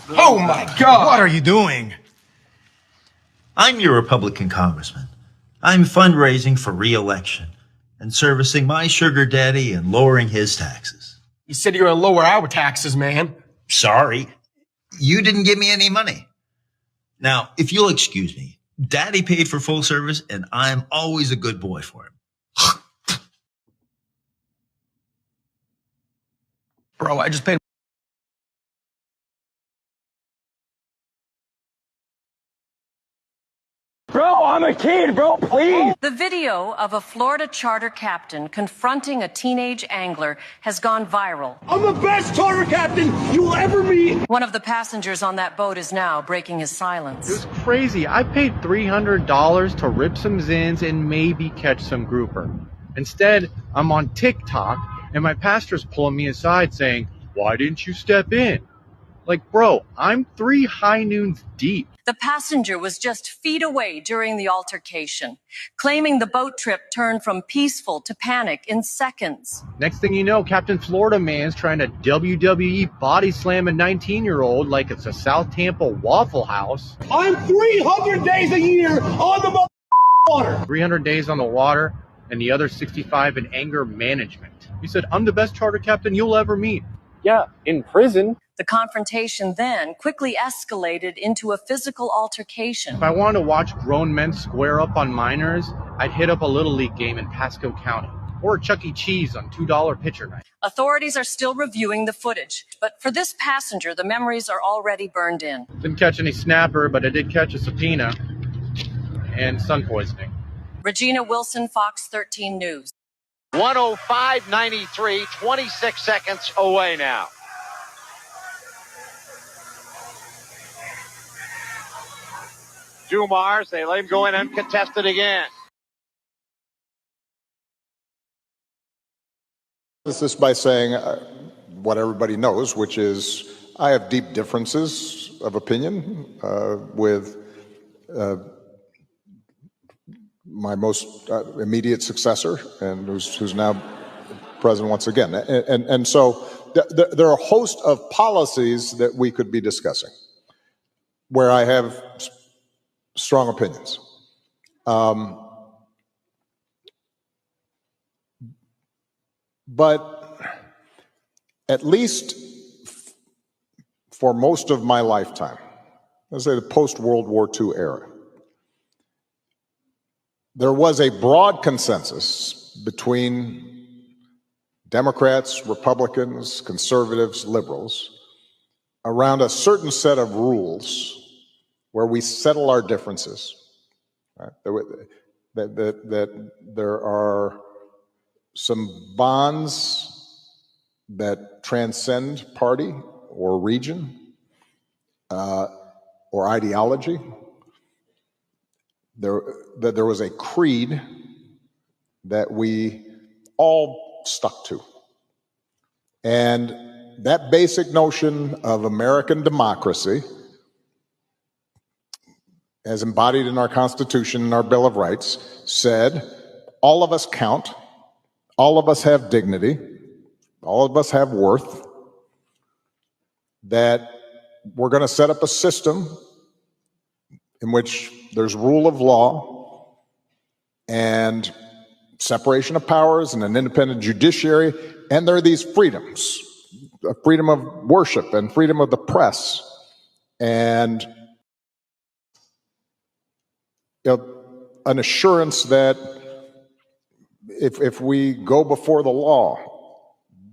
Oh my God! What are you doing? I'm your Republican congressman. I'm fundraising for re-election and servicing my sugar daddy and lowering his taxes. You said you're gonna lower our taxes, man. Sorry, you didn't give me any money. Now, if you'll excuse me, daddy paid for full service and I'm always a good boy for him. Bro, I just paid. Bro, I'm a kid, bro, please. The video of a Florida charter captain confronting a teenage angler has gone viral. I'm the best charter captain you will ever meet. One of the passengers on that boat is now breaking his silence. It was crazy. I paid $300 to rip some zins and maybe catch some grouper. Instead, I'm on TikTok and my pastor's pulling me aside saying, "Why didn't you step in?" Like, bro, I'm 3 high noons deep. The passenger was just feet away during the altercation, claiming the boat trip turned from peaceful to panic in seconds. Next thing you know, Captain Florida Man's trying to WWE body slam a 19-year-old like it's a South Tampa Waffle House. I'm 300 days a year on the water. 300 days on the water and the other 65 in anger management. He said, "I'm the best charter captain you'll ever meet." Yeah, in prison. The confrontation then quickly escalated into a physical altercation. If I wanted to watch grown men square up on minors, I'd hit up a Little League game in Pasco County or Chuck E. Cheese on $2 pitcher night. Authorities are still reviewing the footage, but for this passenger, the memories are already burned in. Didn't catch any snapper, but I did catch a subpoena and sun poisoning. Regina Wilson, Fox 13 News. 105.93, 26 seconds away now. Dumars, they let him go in uncontested again. This by saying what everybody knows, which is I have deep differences of opinion with my most immediate successor, and who's now president once again. And so there are a host of policies that we could be discussing where I have strong opinions. But at least for most of my lifetime, let's say the post-World War II era, there was a broad consensus between Democrats, Republicans, conservatives, liberals, around a certain set of rules where we settle our differences. Right? That there are some bonds that transcend party or region or ideology. That there was a creed that we all stuck to. And that basic notion of American democracy, as embodied in our Constitution and our Bill of Rights, said all of us count, all of us have dignity, all of us have worth, that we're going to set up a system in which there's rule of law and separation of powers and an independent judiciary, and there are these freedoms, freedom of worship and freedom of the press, and an assurance that if we go before the law,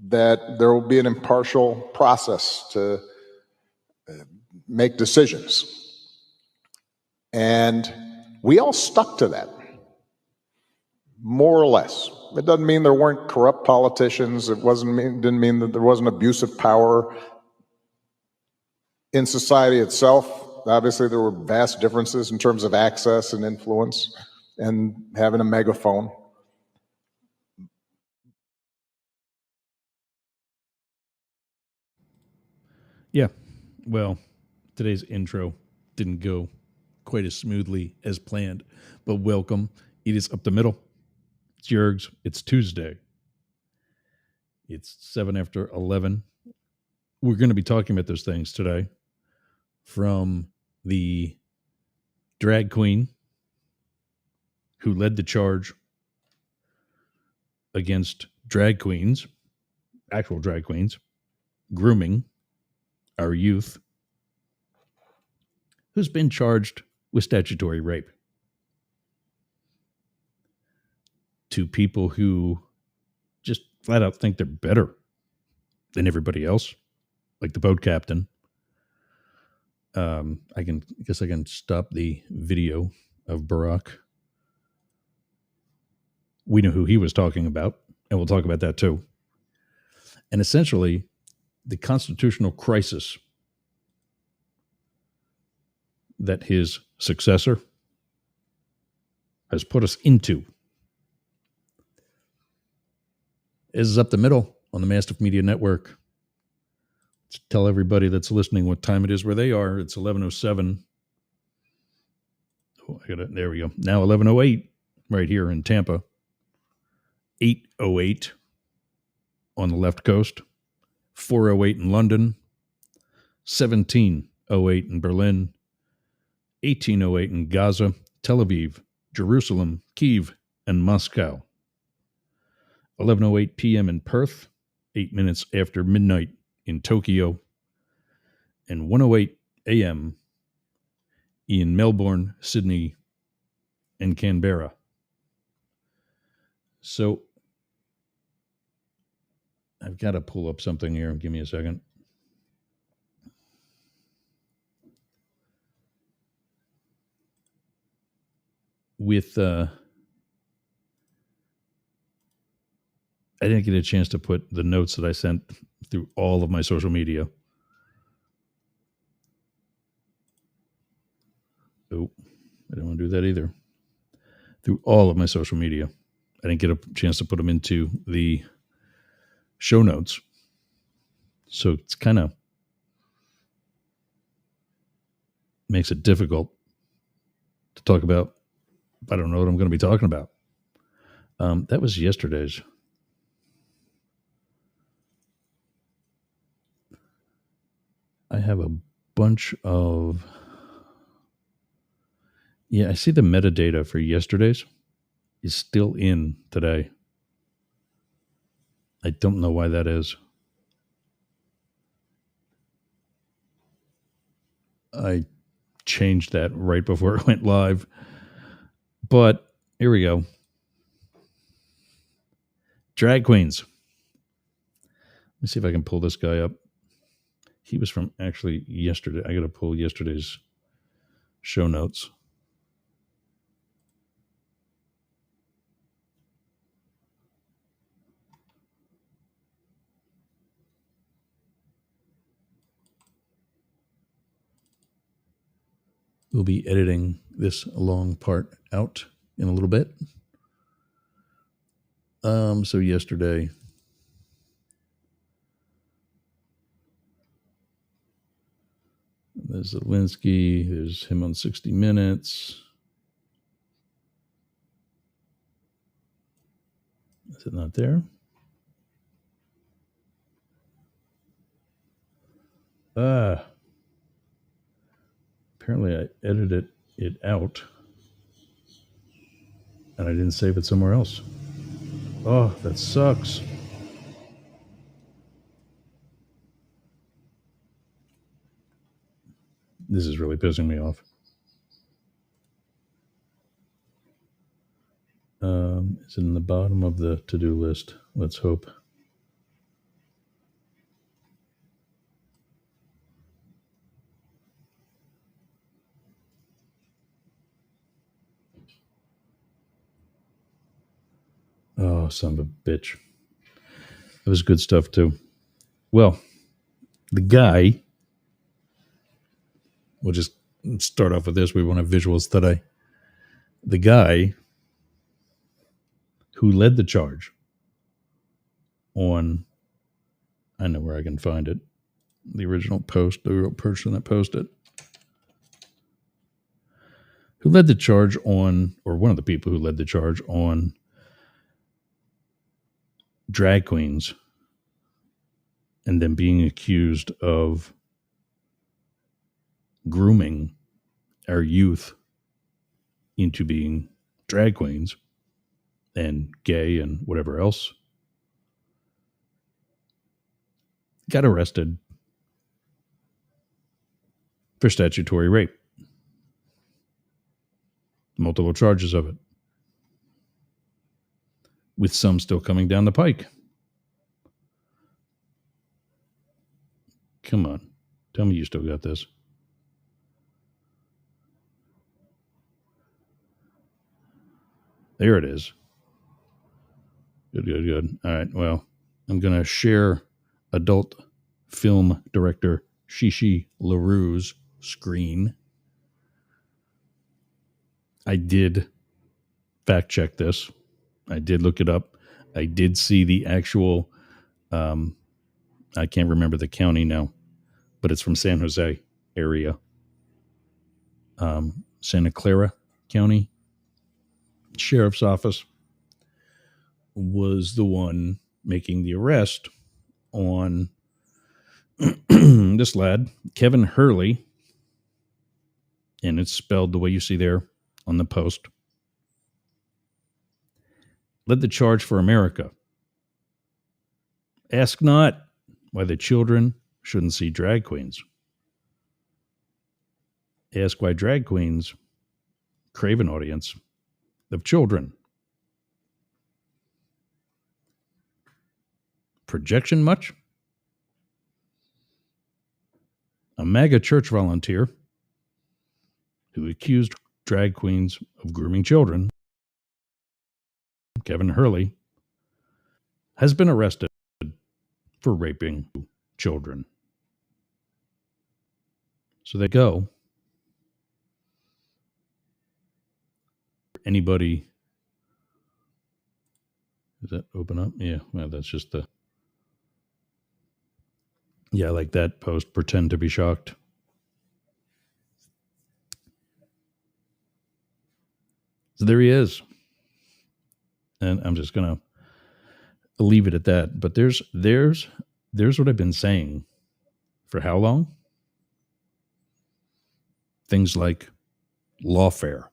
that there will be an impartial process to make decisions. And we all stuck to that, more or less. It doesn't mean there weren't corrupt politicians. Didn't mean that there wasn't abuse of power in society itself. Obviously, there were vast differences in terms of access and influence and having a megaphone. Yeah, well, today's intro didn't go quite as smoothly as planned, but welcome. It is Up the Middle. It's Jurgs. It's Tuesday. It's 7 after 11. We're going to be talking about those things today. from the drag queen who led the charge against drag queens, actual drag queens, grooming our youth, who's been charged with statutory rape, to people who just flat out think they're better than everybody else, like the boat captain. I guess I can stop the video of Barack. We know who he was talking about, and we'll talk about that too. And essentially, the constitutional crisis that his successor has put us into. This is Up the Middle on the Mastiff Media Network. Let's tell everybody that's listening what time it is where they are. It's 11:07. Oh, I got it. There we go. Now 11:08 right here in Tampa. 8:08 on the left coast. 4:08 in London. 17:08 in Berlin. 18:08 in Gaza, Tel Aviv, Jerusalem, Kyiv, and Moscow. 11:08 p.m. in Perth, 8 minutes after midnight in Tokyo, and 1:08 a.m. in Melbourne, Sydney, and Canberra. So I've got to pull up something here. Give me a second. With I didn't get a chance to put the notes that I sent through all of my social media. Oh, I don't want to do that either. Through all of my social media. I didn't get a chance to put them into the show notes. So it's kind of makes it difficult to talk about. I don't know what I'm going to be talking about. That was yesterday's. I have a bunch of... Yeah, I see the metadata for yesterday's is still in today. I don't know why that is. I changed that right before it went live. But here we go. Drag queens. Let me see if I can pull this guy up. He was from actually yesterday. I got to pull yesterday's show notes. We'll be editing this long part out in a little bit. So yesterday, there's Zelenskyy, there's him on 60 Minutes. Is it not there? Apparently I edited it out and I didn't save it somewhere else. Oh, that sucks. This is really pissing me off. Is it in the bottom of the to-do list? Let's hope. Oh, son of a bitch. It was good stuff, too. Well, the guy, we'll just start off with this. We won't have visuals today. The guy who led the charge on, I know where I can find it, the original post, the real person that posted, who led the charge on, or one of the people who led the charge on drag queens and then being accused of grooming our youth into being drag queens and gay and whatever else, got arrested for statutory rape. Multiple charges of it, with some still coming down the pike. Come on. Tell me you still got this. There it is. Good. All right. Well, I'm going to share adult film director Shishi LaRue's screen. I did fact check this. I did look it up. I did see the actual, I can't remember the county now, but it's from San Jose area. Santa Clara County Sheriff's Office was the one making the arrest on this lad, Kevin Hurley, and it's spelled the way you see there on the post, led the charge for America. Ask not why the children shouldn't see drag queens. Ask why drag queens crave an audience of children. Projection much? A MAGA church volunteer who accused drag queens of grooming children, Kevin Hurley, has been arrested for raping children. So they go. Anybody? Does that open up? Yeah, well, that's just the... Yeah, like that post, pretend to be shocked. So there he is. And I'm just going to leave it at that. But there's what I've been saying for how long? Things like lawfare.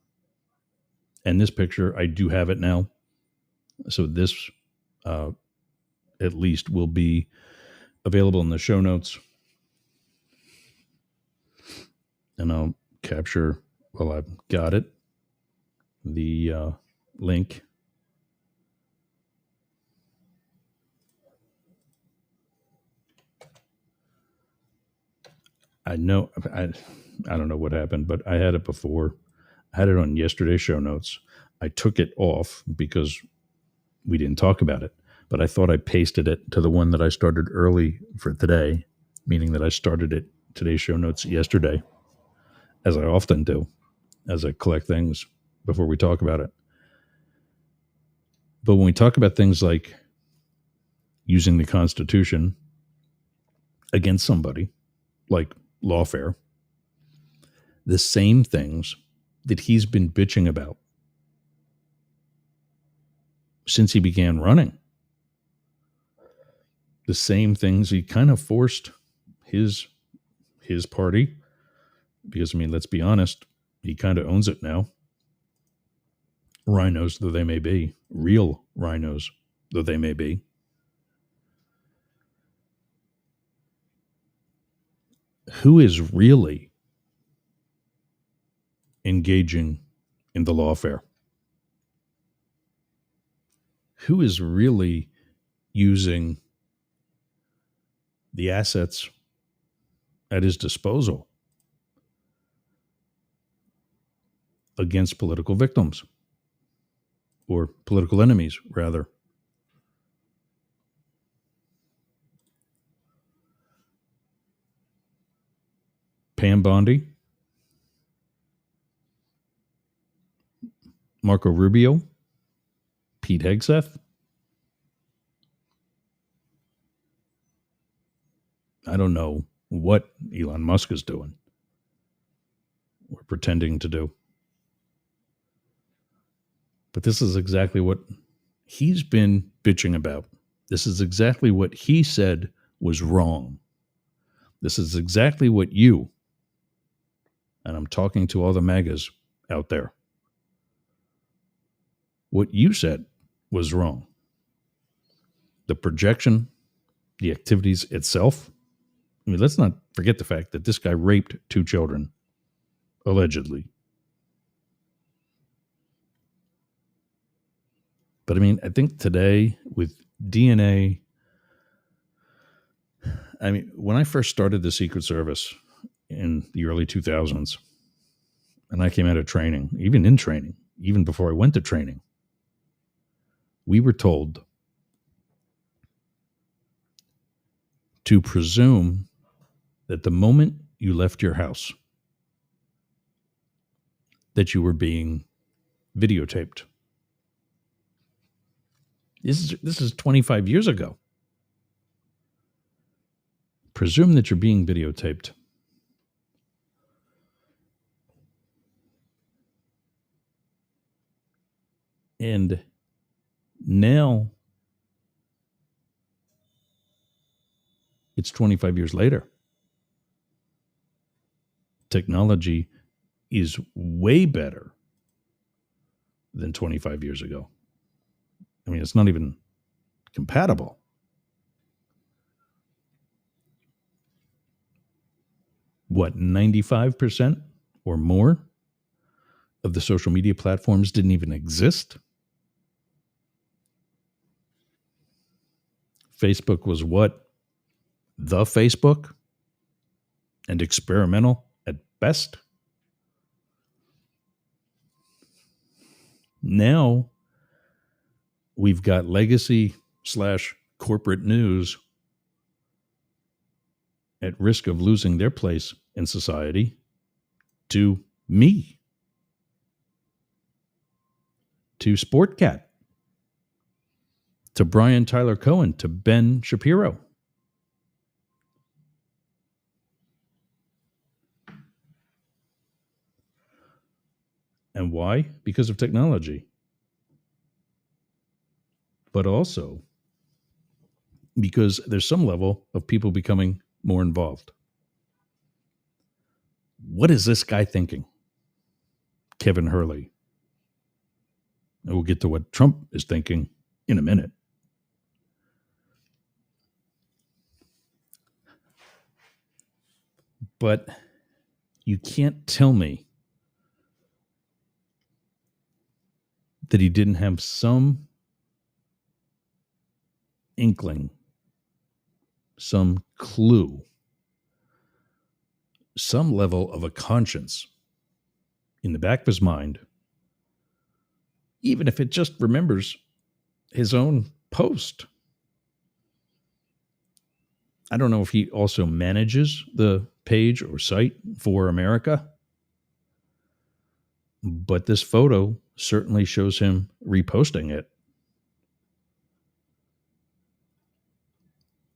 And this picture, I do have it now. So this at least will be available in the show notes. And I'll capture, well, I've got it, the link. I know, I don't know what happened, but I had it before. I had it on yesterday's show notes. I took it off because we didn't talk about it, but I thought I pasted it to the one that I started early for today, meaning that I started it today's show notes yesterday, as I often do, as I collect things before we talk about it. But when we talk about things like using the Constitution against somebody, like lawfare, the same things that he's been bitching about since he began running, the same things he kind of forced his party, because, I mean, let's be honest, he kind of owns it now. Rhinos though they may be, real rhinos though they may be. Who is really engaging in the lawfare? Who is really using the assets at his disposal against political victims, or political enemies, rather? Pam Bondi, Marco Rubio, Pete Hegseth. I don't know what Elon Musk is doing or pretending to do. But this is exactly what he's been bitching about. This is exactly what he said was wrong. This is exactly what you, and I'm talking to all the MAGAs out there. What you said was wrong. The projection, the activities itself. I mean, let's not forget the fact that this guy raped 2 children, allegedly. But I mean, I think today with DNA, I mean, when I first started the Secret Service in the early 2000s, and I came out of training, even before I went to training, we were told to presume that the moment you left your house, that you were being videotaped. This is 25 years ago. Presume that you're being videotaped. And now it's 25 years later. Technology is way better than 25 years ago. I mean, it's not even compatible. What, 95% or more of the social media platforms didn't even exist? Facebook was what? The Facebook? And experimental at best? Now, we've got legacy / corporate news at risk of losing their place in society to me, to Sportcat, to Brian Tyler Cohen, to Ben Shapiro. And why? Because of technology. But also because there's some level of people becoming more involved. What is this guy thinking? Kevin Hurley. And we'll get to what Trump is thinking in a minute. But you can't tell me that he didn't have some inkling, some clue, some level of a conscience in the back of his mind, even if it just remembers his own post. I don't know if he also manages the page or site for America, but this photo certainly shows him reposting it.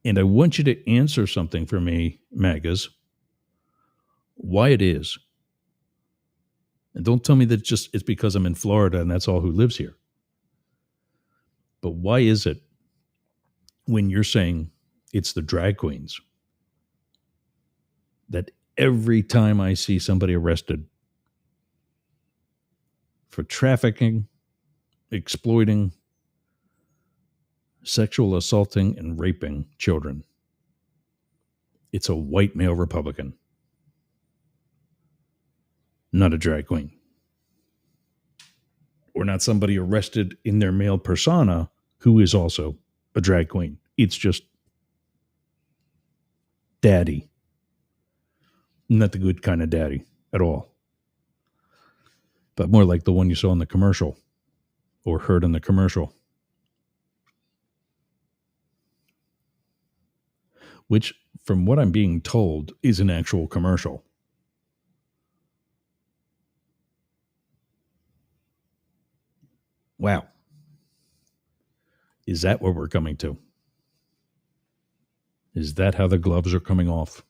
And I want you to answer something for me, MAGAs, why it is. And don't tell me that it's because I'm in Florida and that's all who lives here. But why is it when you're saying it's the drag queens that every time I see somebody arrested for trafficking, exploiting, sexual assaulting, and raping children, it's a white male Republican, not a drag queen? Or not somebody arrested in their male persona who is also a drag queen. It's just daddy. Not the good kind of daddy at all. But more like the one you saw in the commercial or heard in the commercial. Which, from what I'm being told, is an actual commercial. Wow. Is that what we're coming to? Is that how the gloves are coming off?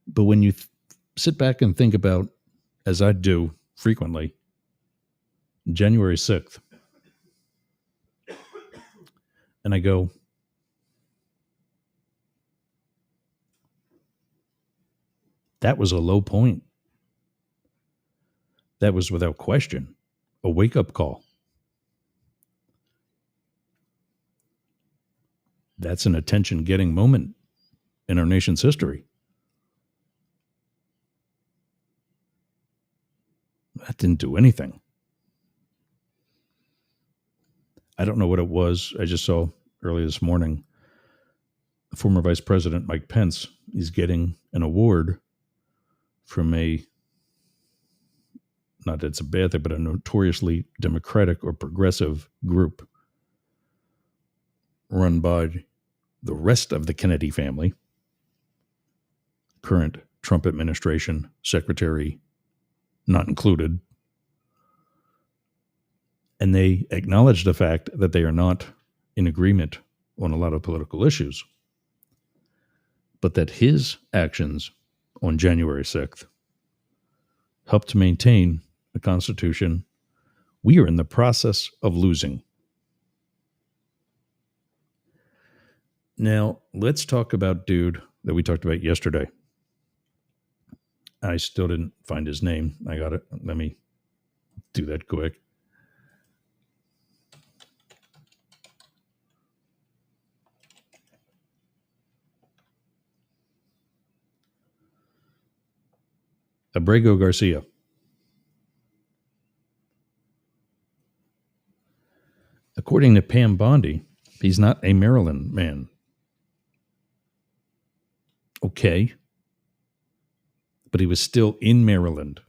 But when you sit back and think about, as I do frequently, January 6th, and I go, That was a low point. That was without question a wake-up call. That's an attention-getting moment in our nation's history. That didn't do anything. I don't know what it was. I just saw early this morning, former Vice President Mike Pence is getting an award from not that it's a bad thing, but a notoriously democratic or progressive group run by the rest of the Kennedy family, current Trump administration, secretary not included. And they acknowledge the fact that they are not in agreement on a lot of political issues, but that his actions on January 6th helped to maintain a constitution we are in the process of losing. Now, let's talk about dude that we talked about yesterday. I still didn't find his name. I got it. Let me do that quick. Abrego Garcia. According to Pam Bondi, he's not a Maryland man. Okay. But he was still in Maryland,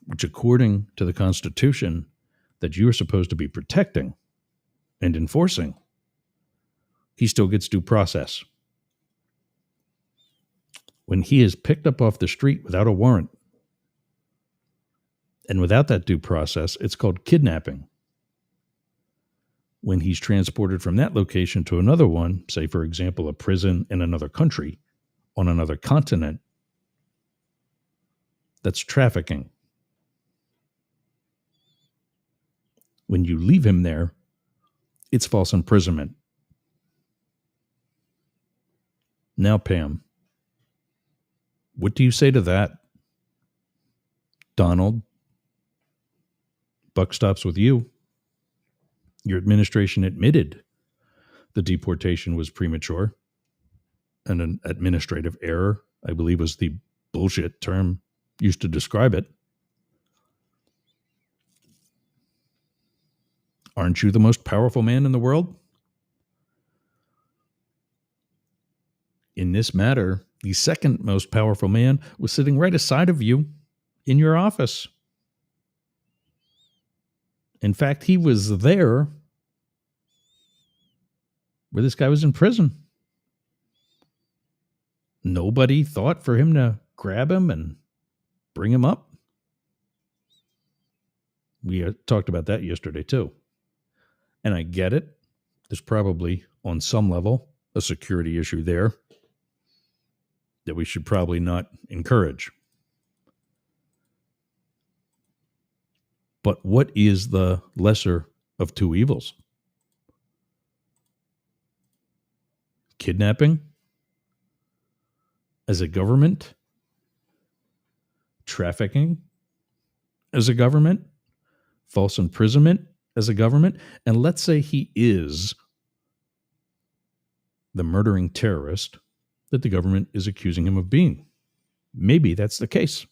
which according to the Constitution that you are supposed to be protecting and enforcing, he still gets due process. When he is picked up off the street without a warrant and without that due process, it's called kidnapping. When he's transported from that location to another one, say, for example, a prison in another country, on another continent, that's trafficking. When you leave him there, it's false imprisonment. Now, Pam, what do you say to that? Donald, buck stops with you. Your administration admitted the deportation was premature and an administrative error, I believe was the bullshit term used to describe it. Aren't you the most powerful man in the world? In this matter, the second most powerful man was sitting right aside of you in your office. In fact, he was there where this guy was in prison. Nobody thought for him to grab him and bring him up. We talked about that yesterday too. And I get it. There's probably, on some level, a security issue there that we should probably not encourage. But what is the lesser of two evils? Kidnapping as a government? Trafficking as a government? False imprisonment as a government? And let's say he is the murdering terrorist that the government is accusing him of being. Maybe that's the case.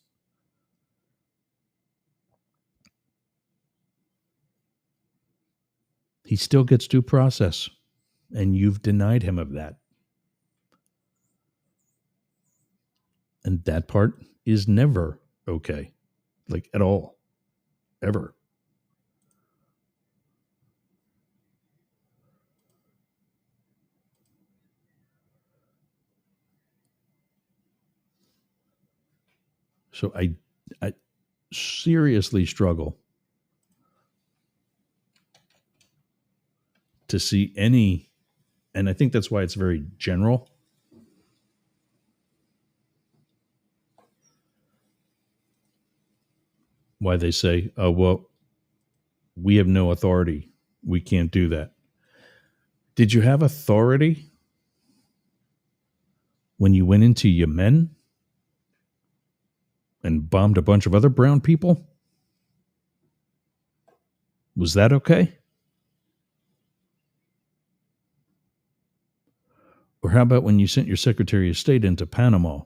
He still gets due process, and you've denied him of that. And that part is never okay, like at all, ever. So I seriously struggle to see any, and I think that's why it's very general. Why they say, oh, well, we have no authority. We can't do that. Did you have authority when you went into Yemen and bombed a bunch of other brown people? Was that okay? Or how about when you sent your Secretary of State into Panama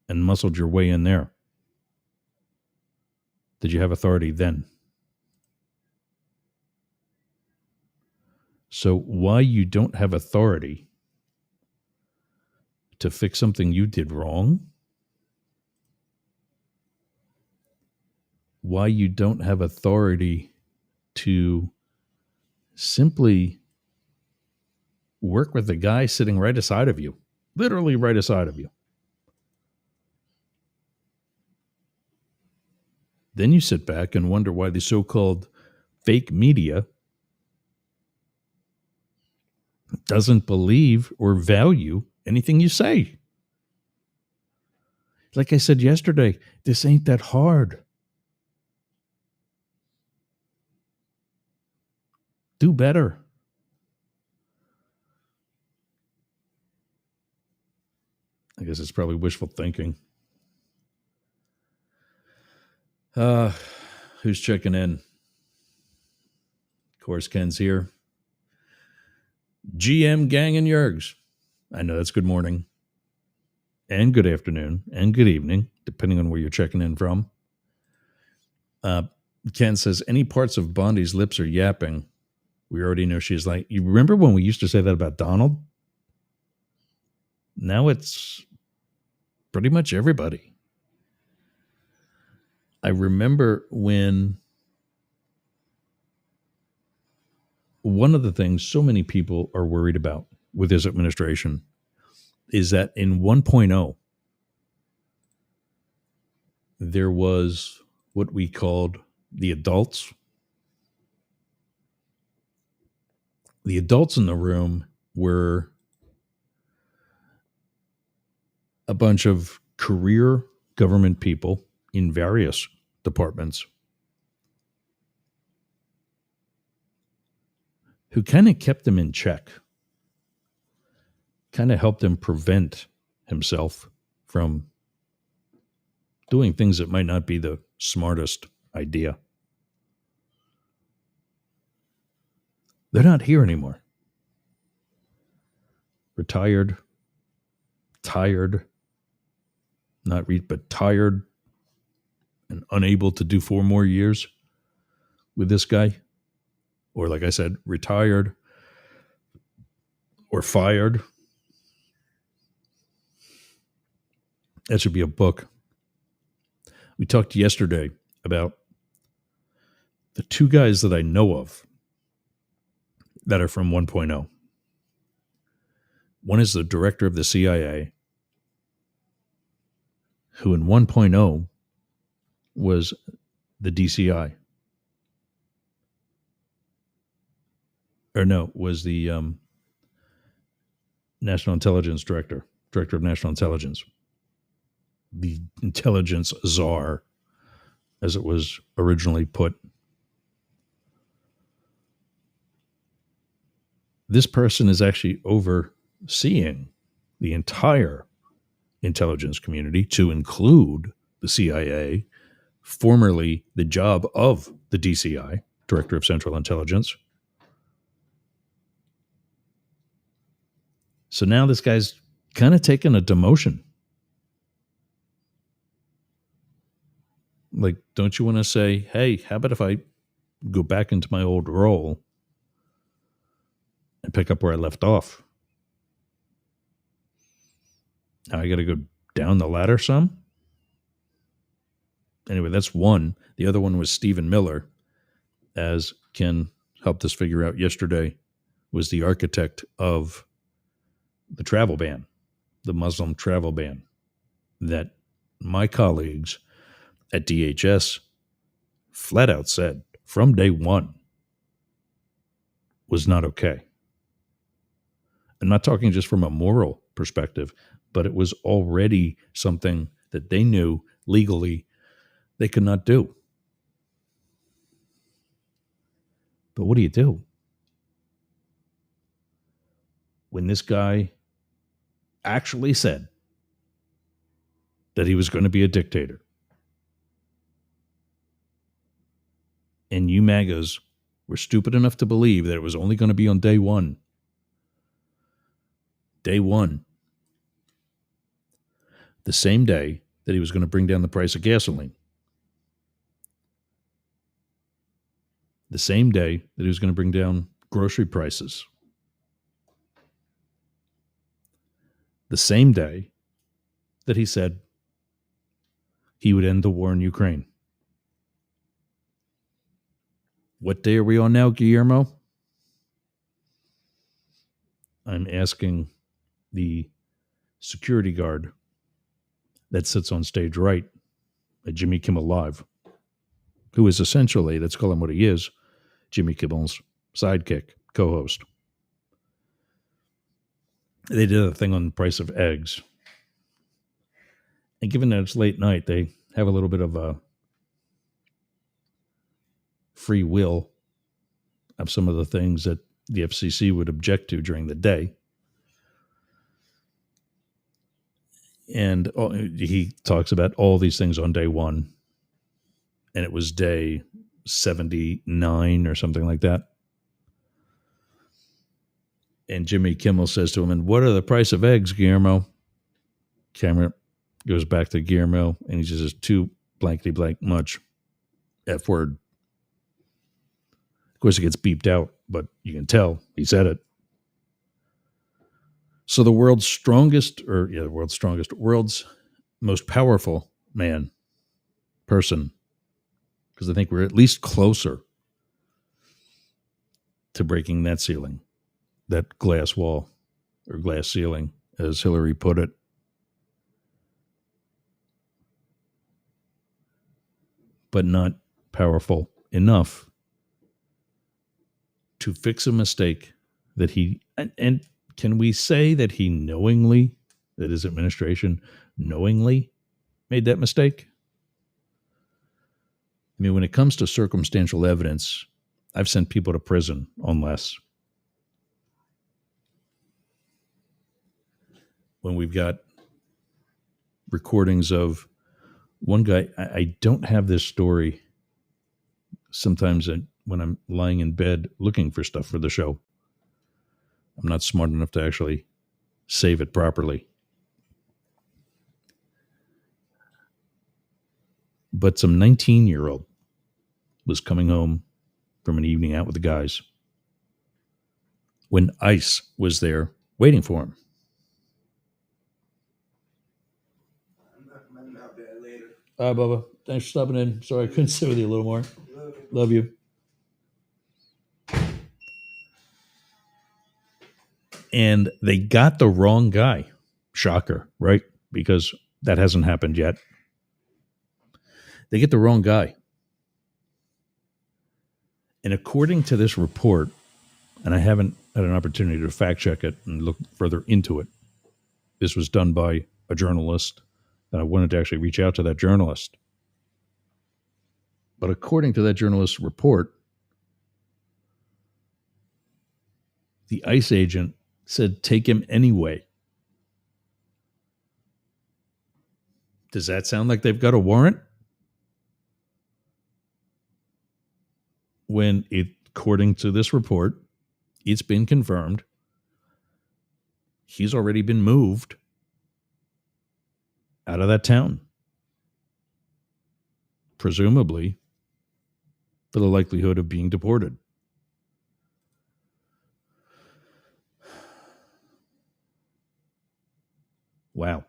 and muscled your way in there? Did you have authority then? So why you don't have authority to fix something you did wrong? Why you don't have authority to simply work with the guy sitting right aside of you, literally right aside of you. Then you sit back and wonder why the so-called fake media doesn't believe or value anything you say. Like I said yesterday, this ain't that hard. Do better. I guess it's probably wishful thinking. Who's checking in? Of course, Ken's here. GM Gang and Yergs. I know that's good morning and good afternoon and good evening, depending on where you're checking in from. Ken says, any parts of Bondi's lips are yapping. We already know she's like, you remember when we used to say that about Donald? Now it's pretty much everybody. I remember when one of the things so many people are worried about with this administration is that in 1.0, there was what we called the adults. The adults in the room were a bunch of career government people in various departments who kind of kept him in check, kind of helped him prevent himself from doing things that might not be the smartest idea. They're not here anymore. Retired, tired, but tired and unable to do 4 more years with this guy. Or like I said, retired or fired. That should be a book. We talked yesterday about the 2 guys that I know of that are from 1.0. One is the director of the CIA, who in 1.0 was the DCI. Or no, was the National Intelligence Director of National Intelligence. The intelligence czar, as it was originally put. This person is actually overseeing the entire intelligence community, to include the CIA, formerly the job of the DCI, Director of Central Intelligence. So now this guy's kind of taken a demotion. Like, don't you want to say, hey, how about if I go back into my old role and pick up where I left off? Now I got to go down the ladder some. Anyway, that's one. The other one was Stephen Miller, as Ken helped us figure out yesterday, was the architect of the travel ban, the Muslim travel ban, that my colleagues at DHS flat out said from day one was not okay. I'm not talking just from a moral perspective, but it was already something that they knew legally they could not do. But what do you do when this guy actually said that he was going to be a dictator. And you MAGAs were stupid enough to believe that it was only going to be on day one. Day one. The same day that he was going to bring down the price of gasoline. The same day that he was going to bring down grocery prices. The same day that he said he would end the war in Ukraine. What day are we on now, Guillermo? I'm asking the security guard that sits on stage right at Jimmy Kimmel Live, who is essentially, let's call him what he is, Jimmy Kimmel's sidekick, co-host. They did a thing on the price of eggs. And given that it's late night, they have a little bit of a free will of some of the things that the FCC would object to during the day. And he talks about all these things on day one. And it was day 79 or something like that. And Jimmy Kimmel says to him, and what are the price of eggs, Guillermo? Camera goes back to Guillermo, and he says, too blankety blank much. F word. Of course, it gets beeped out, but you can tell he said it. So the world's most powerful person, because I think we're at least closer to breaking that ceiling, that glass wall or glass ceiling, as Hillary put it. But not powerful enough to fix a mistake that he, and can we say that he knowingly, that his administration knowingly made that mistake? I mean, when it comes to circumstantial evidence, I've sent people to prison on less. When we've got recordings of one guy, I don't have this story sometimes when I'm lying in bed looking for stuff for the show. I'm not smart enough to actually save it properly. But some 19-year-old was coming home from an evening out with the guys when ICE was there waiting for him. All right, Bubba. Thanks for stopping in. Sorry I couldn't sit with you a little more. Love you. And they got the wrong guy. Shocker, right? Because that hasn't happened yet. They get the wrong guy. And according to this report, and I haven't had an opportunity to fact check it and look further into it, this was done by a journalist, and I wanted to actually reach out to that journalist. But according to that journalist's report, the ICE agent said, take him anyway. Does that sound like they've got a warrant? When, according to this report, it's been confirmed he's already been moved out of that town. Presumably for the likelihood of being deported. Wow.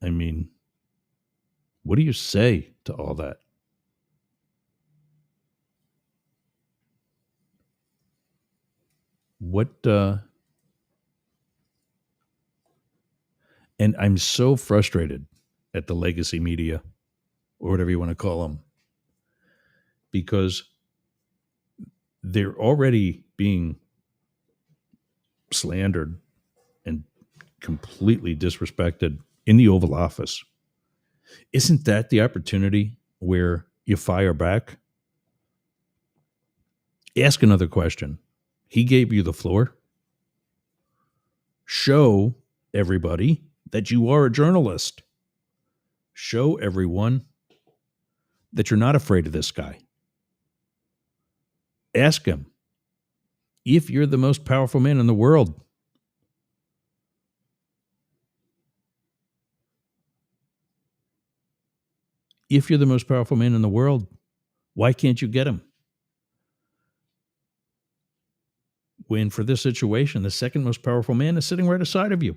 I mean, what do you say to all that? And I'm so frustrated at the legacy media, or whatever you want to call them, because they're already being slandered and completely disrespected in the Oval Office. Isn't that the opportunity where you fire back? Ask another question. He gave you the floor. Show everybody that you are a journalist. Show everyone that you're not afraid of this guy. Ask him if you're the most powerful man in the world. If you're the most powerful man in the world, why can't you get him? When for this situation, the second most powerful man is sitting right aside of you.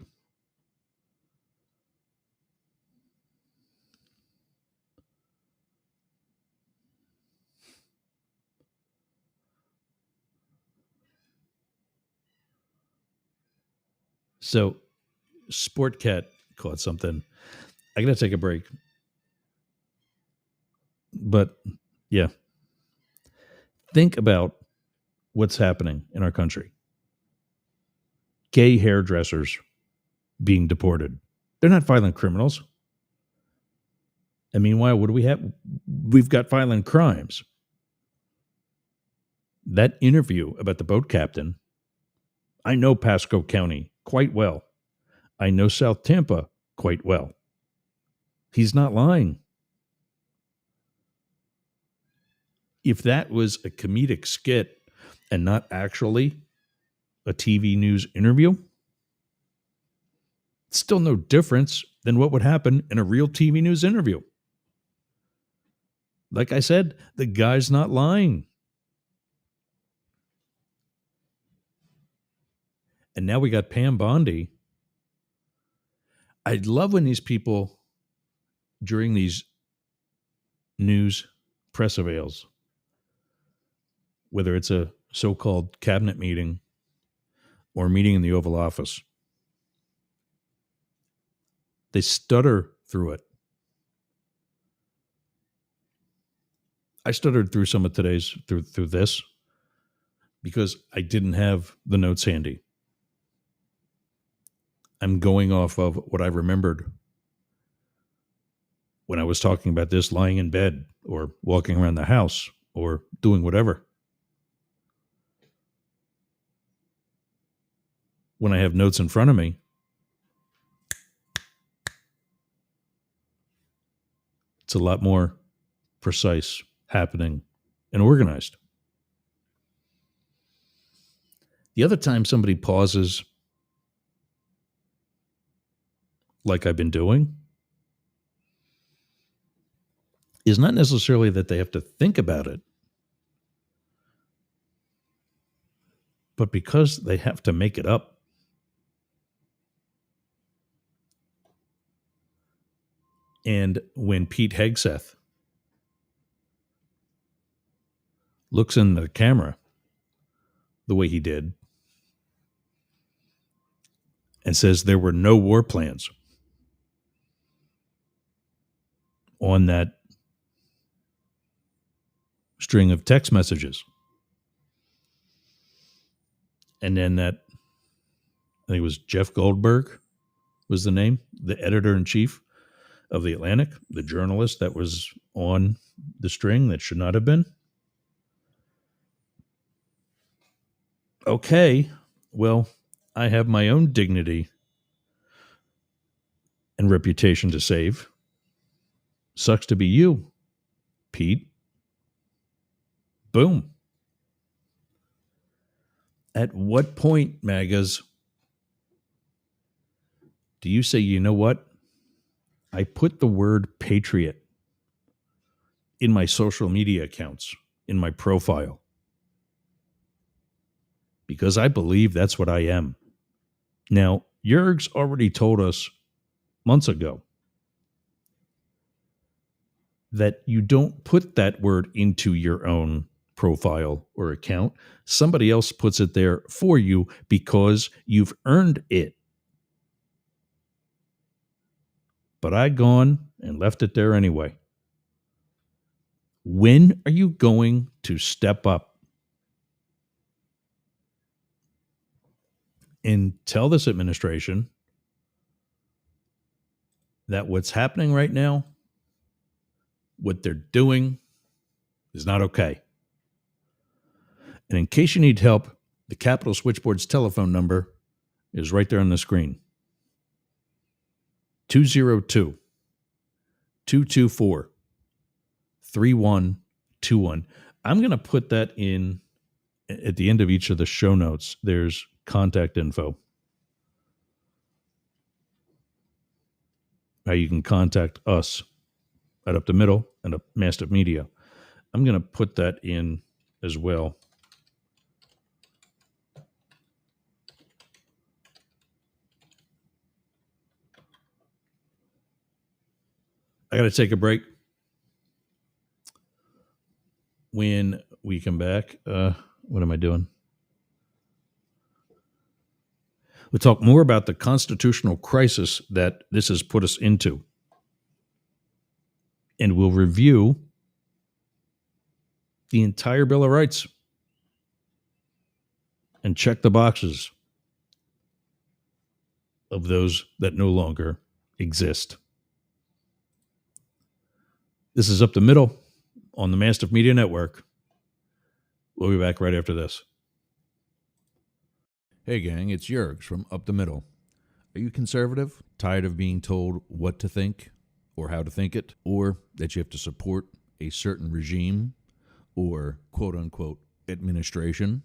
So, Sportcat caught something. I got to take a break. But, yeah. Think about what's happening in our country. Gay hairdressers being deported. They're not violent criminals. And meanwhile, what do we have? We've got violent crimes. That interview about the boat captain, I know Pasco County quite well. I know South Tampa quite well. He's not lying. If that was a comedic skit and not actually a TV news interview, it's still no difference than what would happen in a real TV news interview. Like I said, the guy's not lying. And now we got Pam Bondi. I'd love when these people, during these news press avails, whether it's a so-called cabinet meeting or a meeting in the Oval Office, they stutter through it. I stuttered through some of today's, through this, because I didn't have the notes handy. I'm going off of what I remembered when I was talking about this lying in bed or walking around the house or doing whatever. When I have notes in front of me, it's a lot more precise, happening, and organized. The other time somebody pauses, like I've been doing, is not necessarily that they have to think about it, but because they have to make it up. And when Pete Hegseth looks in the camera the way he did and says there were no war plans on that string of text messages, and then that, I think it was Jeff Goldberg was the name, the editor-in-chief of The Atlantic, the journalist that was on the string that should not have been. Okay, well, I have my own dignity and reputation to save. Sucks to be you, Pete. Boom. At what point, MAGAs, do you say, you know what? I put the word patriot in my social media accounts, in my profile, because I believe that's what I am. Now, Jurg's already told us months ago that you don't put that word into your own profile or account. Somebody else puts it there for you because you've earned it. But I gone and left it there anyway. When are you going to step up and tell this administration that what's happening right now, what they're doing, is not okay? And in case you need help, the Capitol Switchboard's telephone number is right there on the screen. 202 224 3121. I'm going to put that in at the end of each of the show notes. There's contact info. How you can contact us at Up the Middle and at Mastiff Media. I'm going to put that in as well. I got to take a break. When we come back, what am I doing? We'll talk more about the constitutional crisis that this has put us into. And we'll review the entire Bill of Rights and check the boxes of those that no longer exist. This is Up the Middle on the Mastiff Media Network. We'll be back right after this. Hey gang, it's Jurgs from Up the Middle. Are you conservative? Tired of being told what to think or how to think it? Or that you have to support a certain regime or quote-unquote administration?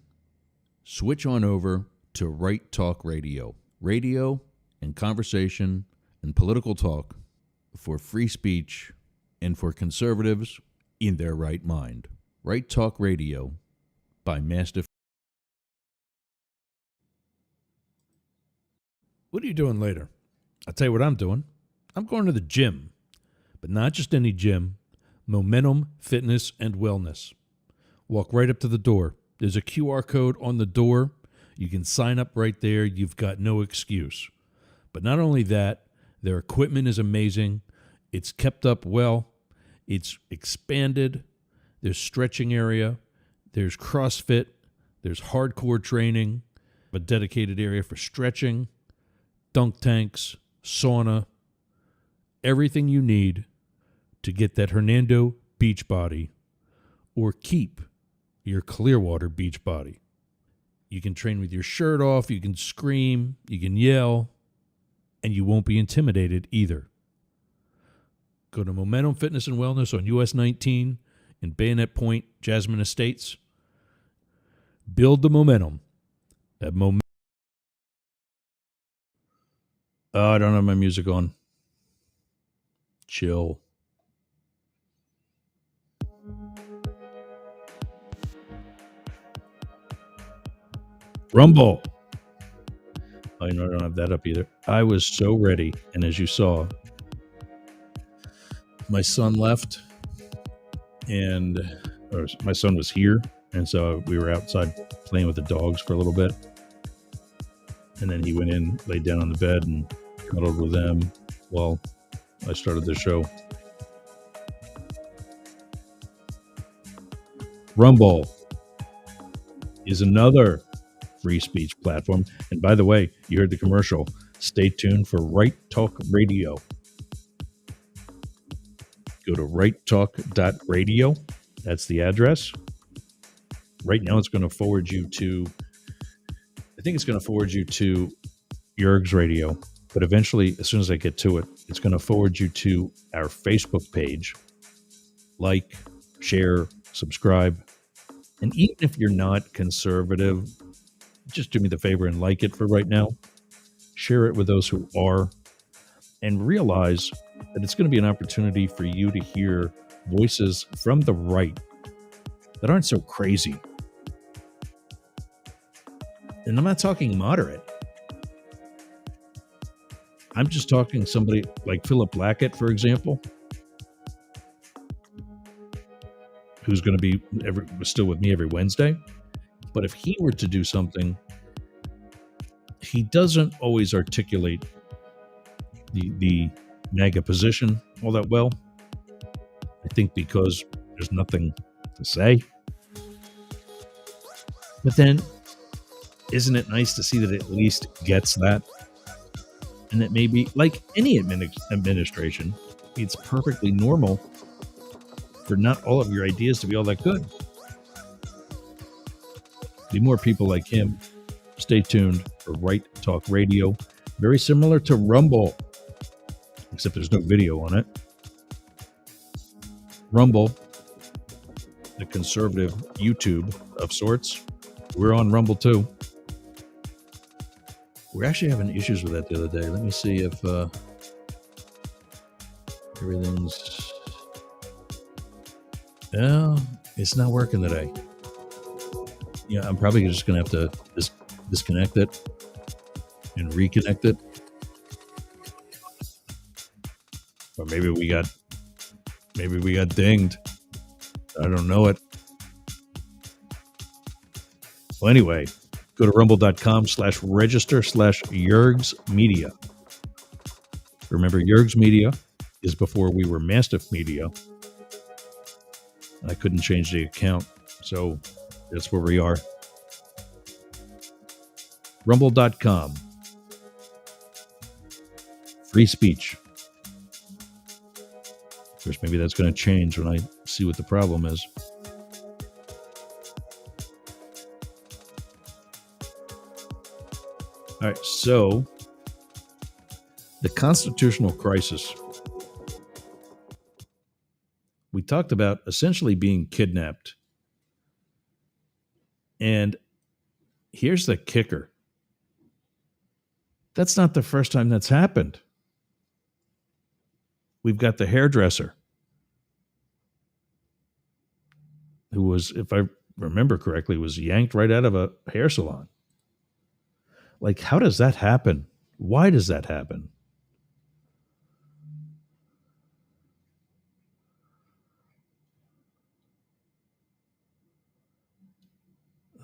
Switch on over to Right Talk Radio. Radio and conversation and political talk for free speech and for conservatives in their right mind. Right Talk Radio by Mastiff. What are you doing later? I'll tell you what I'm doing. I'm going to the gym, but not just any gym. Momentum Fitness and Wellness. Walk right up to the door. There's a QR code on the door. You can sign up right there. You've got no excuse. But not only that, their equipment is amazing. It's kept up well. It's expanded. There's stretching area. There's CrossFit. There's hardcore training. A dedicated area for stretching. Dunk tanks. Sauna. Everything you need to get that Hernando beach body or keep your Clearwater beach body. You can train with your shirt off. You can scream. You can yell. And you won't be intimidated either. Go to Momentum Fitness and Wellness on US 19 in Bayonet Point, Jasmine Estates. Build the momentum. That momentum. Oh, I don't have my music on. Chill. Rumble. Oh, you know, I don't have that up either. I was so ready. And as you saw, my son left or my son was here. And so we were outside playing with the dogs for a little bit. And then he went in, laid down on the bed and cuddled with them while I started the show. Rumble is another free speech platform. And by the way, you heard the commercial. Stay tuned for Right Talk Radio. Go to righttalk.radio. That's the address. Right now it's going to forward you to, I think it's going to forward you to Jurgs Radio. But eventually, as soon as I get to it, it's going to forward you to our Facebook page. Like, share, subscribe. And even if you're not conservative, just do me the favor and like it for right now. Share it with those who are. And realize that it's going to be an opportunity for you to hear voices from the right that aren't so crazy. And I'm not talking moderate. I'm just talking somebody like Philip Blackett, for example, who's going to be still with me every Wednesday. But if he were to do something, he doesn't always articulate the MAGA position all that well. I think because there's nothing to say. But then, isn't it nice to see that it at least gets that? And that maybe, like any administration, it's perfectly normal for not all of your ideas to be all that good. Be more people like him. Stay tuned for Right Talk Radio. Very similar to Rumble. except there's no video on it. Rumble, the conservative YouTube of sorts. We're on Rumble too. We're actually having issues with that the other day. Let me see if everything's... No, it's not working today. Yeah, I'm probably just going to have to disconnect it and reconnect it. Or maybe we got dinged. I don't know it. Well, anyway, go to rumble.com/register/Yergs Media. Remember, Yergs Media is before we were Mastiff Media. I couldn't change the account, so that's where we are. Rumble.com. Free speech. Of course, maybe that's going to change when I see what the problem is. All right, so the constitutional crisis. We talked about essentially being kidnapped. And here's the kicker. That's not the first time that's happened. We've got the hairdresser who was, if I remember correctly, was yanked right out of a hair salon. Like, how does that happen? Why does that happen?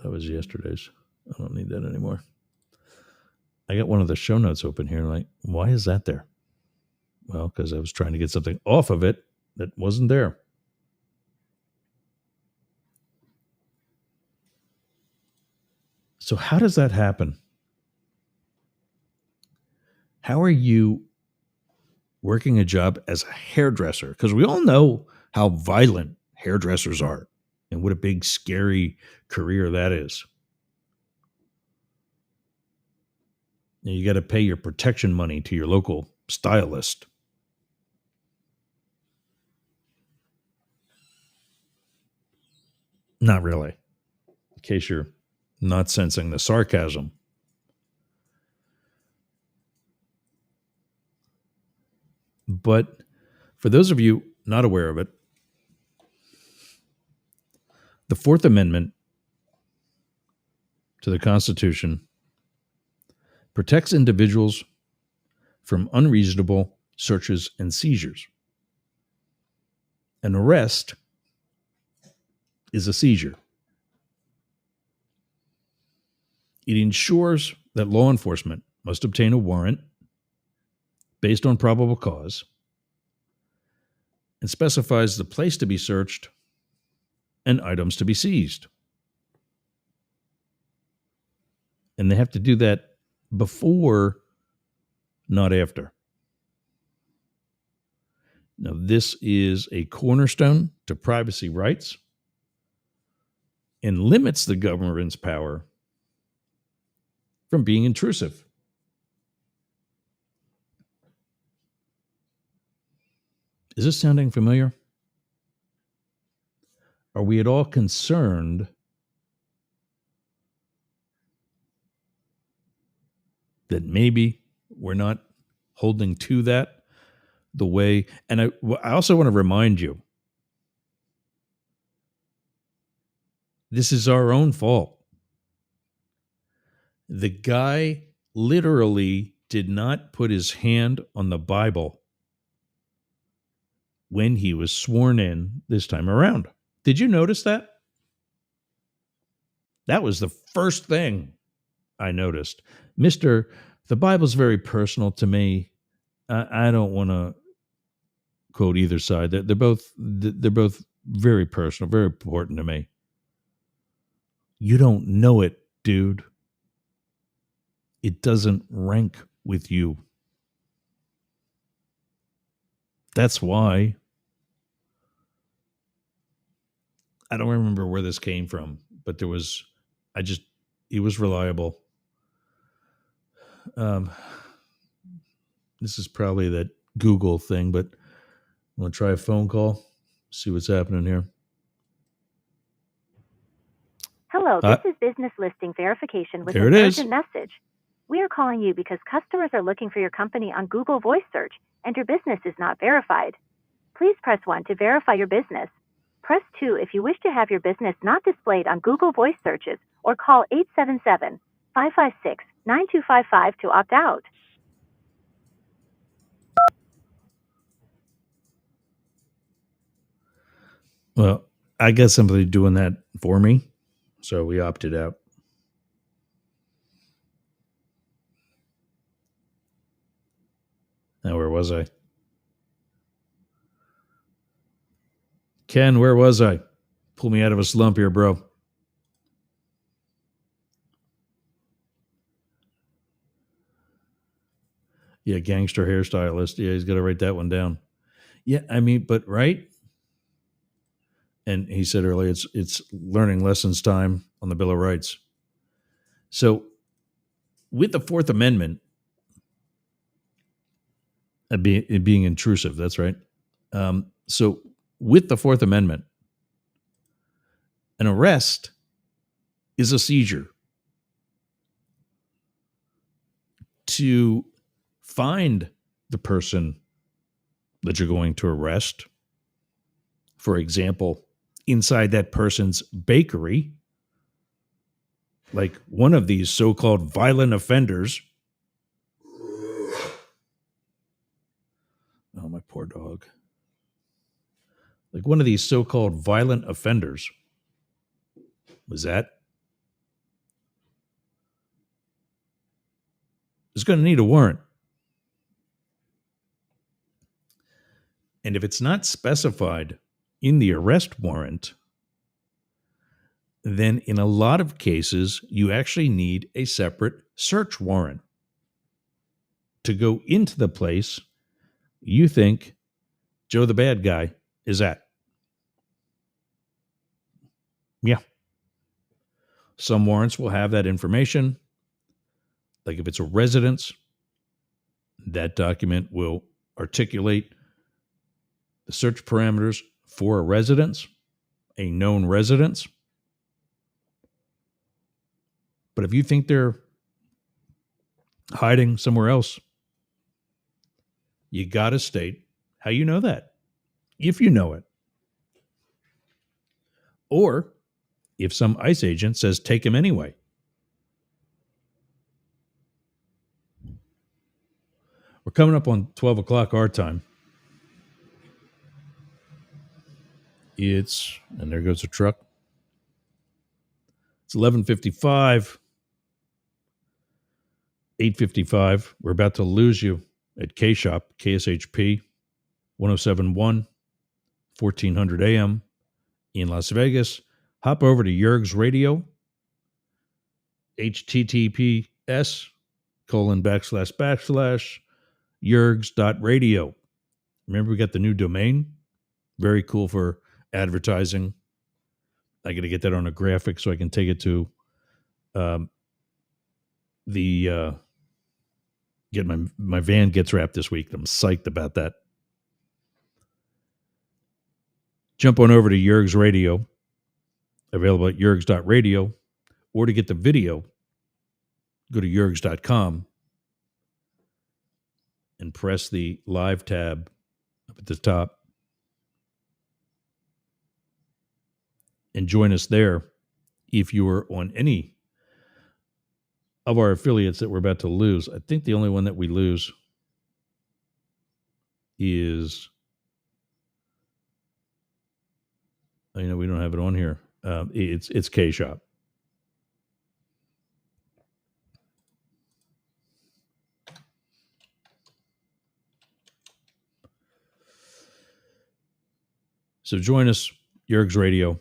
That was yesterday's. I don't need that anymore. I got one of the show notes open here. Like, why is that there? Well, because I was trying to get something off of it that wasn't there. So how does that happen? How are you working a job as a hairdresser? Because we all know how violent hairdressers are and what a big, scary career that is. Now, you got to pay your protection money to your local stylist. Not really, in case you're not sensing the sarcasm. But for those of you not aware of it, the Fourth Amendment to the Constitution protects individuals from unreasonable searches and seizures. An arrest is a seizure. It ensures that law enforcement must obtain a warrant based on probable cause and specifies the place to be searched and items to be seized. And they have to do that before, not after. Now, this is a cornerstone to privacy rights and limits the government's power from being intrusive. Is this sounding familiar? Are we at all concerned that maybe we're not holding to that the way? And I also want to remind you, this is our own fault. The guy literally did not put his hand on the Bible when he was sworn in this time around. Did you notice that? That was the first thing I noticed. The Bible's very personal to me. I don't want to quote either side. They're both very personal, very important to me. You don't know it, dude. It doesn't rank with you. That's why. I don't remember where this came from, but it was reliable. This is probably that Google thing, but I'm going to try a phone call, see what's happening here. Hello, this is business listing verification with There an it is. urgent message. We are calling you because customers are looking for your company on Google Voice Search and your business is not verified. Please press 1 to verify your business. Press 2 if you wish to have your business not displayed on Google Voice Searches, or call 877-556-9255 to opt out. Well, I got somebody doing that for me, so we opted out. Now, where was I? Ken, where was I? Pull me out of a slump here, bro. Yeah, gangster hairstylist. Yeah, he's got to write that one down. Yeah, I mean, but right? And he said earlier, it's learning lessons time on the Bill of Rights. So with the Fourth Amendment, it being intrusive, that's right. So with the Fourth Amendment, an arrest is a seizure. To find the person that you're going to arrest, for example, inside that person's bakery, like one of these so-called violent offenders. Oh, my poor dog. Like one of these so-called violent offenders is going to need a warrant. And if it's not specified in the arrest warrant, then in a lot of cases, you actually need a separate search warrant to go into the place you think Joe the bad guy is at. Yeah. Some warrants will have that information. Like if it's a residence, that document will articulate the search parameters for a residence, a known residence. But if you think they're hiding somewhere else, you got to state how you know that, if you know it. Or if some ICE agent says, take him anyway. We're coming up on 12 o'clock our time. And there goes a truck. It's 11:55. 8:55. We're about to lose you at K-Shop, KSHP, 1071, 1400 AM in Las Vegas. Hop over to Yerg's Radio, https://yergs.radio. Remember, we got the new domain. Very cool for advertising. I got to get that on a graphic so I can take it to get my van gets wrapped this week. I'm psyched about that. Jump on over to Yerg's Radio, available at yergs.radio, or to get the video, go to yergs.com and press the live tab up at the top. And join us there if you are on any of our affiliates that we're about to lose. I think the only one that we lose is, we don't have it on here. It's K-Shop. So join us, Yerg's Radio.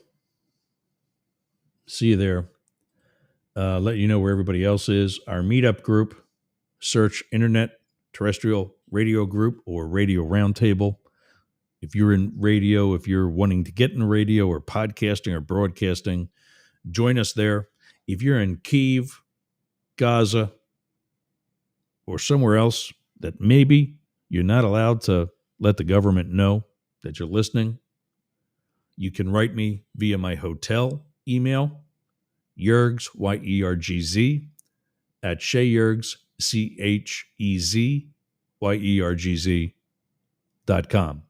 See you there. Let you know where everybody else is. Our meetup group, search Internet Terrestrial Radio Group or Radio Roundtable. If you're in radio, if you're wanting to get in radio or podcasting or broadcasting, join us there. If you're in Kyiv, Gaza, or somewhere else that maybe You're not allowed to let the government know that you're listening. You can write me via my hotel email, Yergz, Y-E-R-G-Z, at Sheyergz, CHEZYERGZ.com.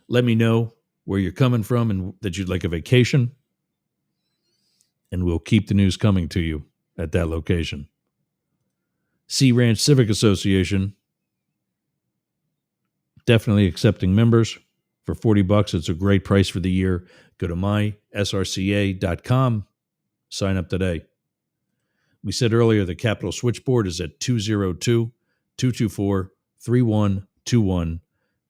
Let me know where you're coming from and that you'd like a vacation, and we'll keep the news coming to you at that location. Sea Ranch Civic Association, definitely accepting members. For $40, it's a great price for the year. Go to mysrca.com. Sign up today. We said earlier the Capital Switchboard is at 202-224-3121.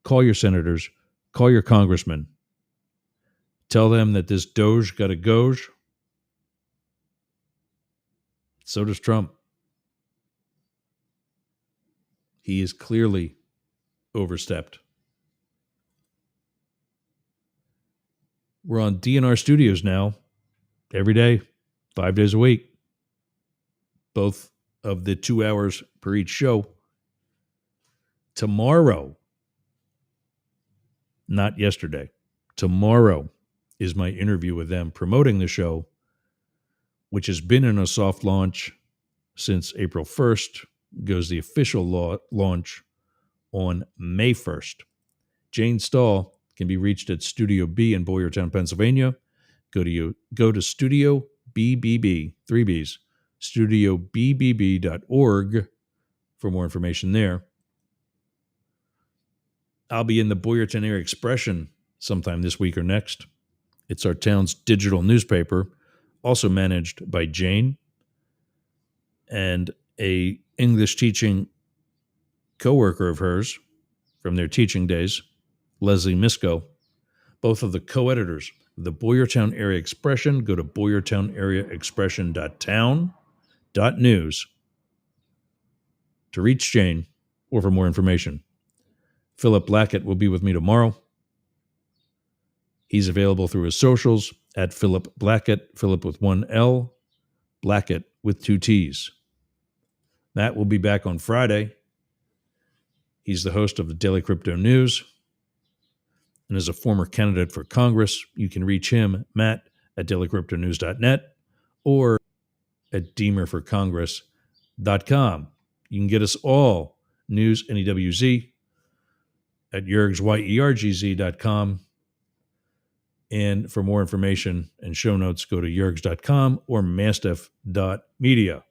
Call your senators. Call your congressmen. Tell them that this Doge got a Goge. So does Trump. He is clearly overstepped. We're on DNR Studios now, every day, 5 days a week. Both of the 2 hours per each show. Tomorrow, not yesterday, tomorrow is my interview with them promoting the show, which has been in a soft launch since April 1st, goes the official launch on May 1st. Jane Stahl can be reached at Studio B in Boyertown, Pennsylvania. Go to Studio BBB, 3 Bs, studiobbb.org for more information there. I'll be in the Boyertown Area Expression sometime this week or next. It's our town's digital newspaper, also managed by Jane and a English teaching coworker of hers from their teaching days, Leslie Misko, both of the co-editors of the Boyertown Area Expression. Go to boyertownareaexpression.town.news to reach Jane or for more information. Philip Blackett will be with me tomorrow. He's available through his socials at Philip Blackett, Philip with 1 L, Blackett with 2 T's. Matt will be back on Friday. He's the host of the Daily Crypto News. And as a former candidate for Congress, you can reach him, Matt, at dailycryptonews.net or at deemerforcongress.com. You can get us all news, NEWZ, at Yergz, YERGZ.com. And for more information and show notes, go to yergz.com or mastiff.media.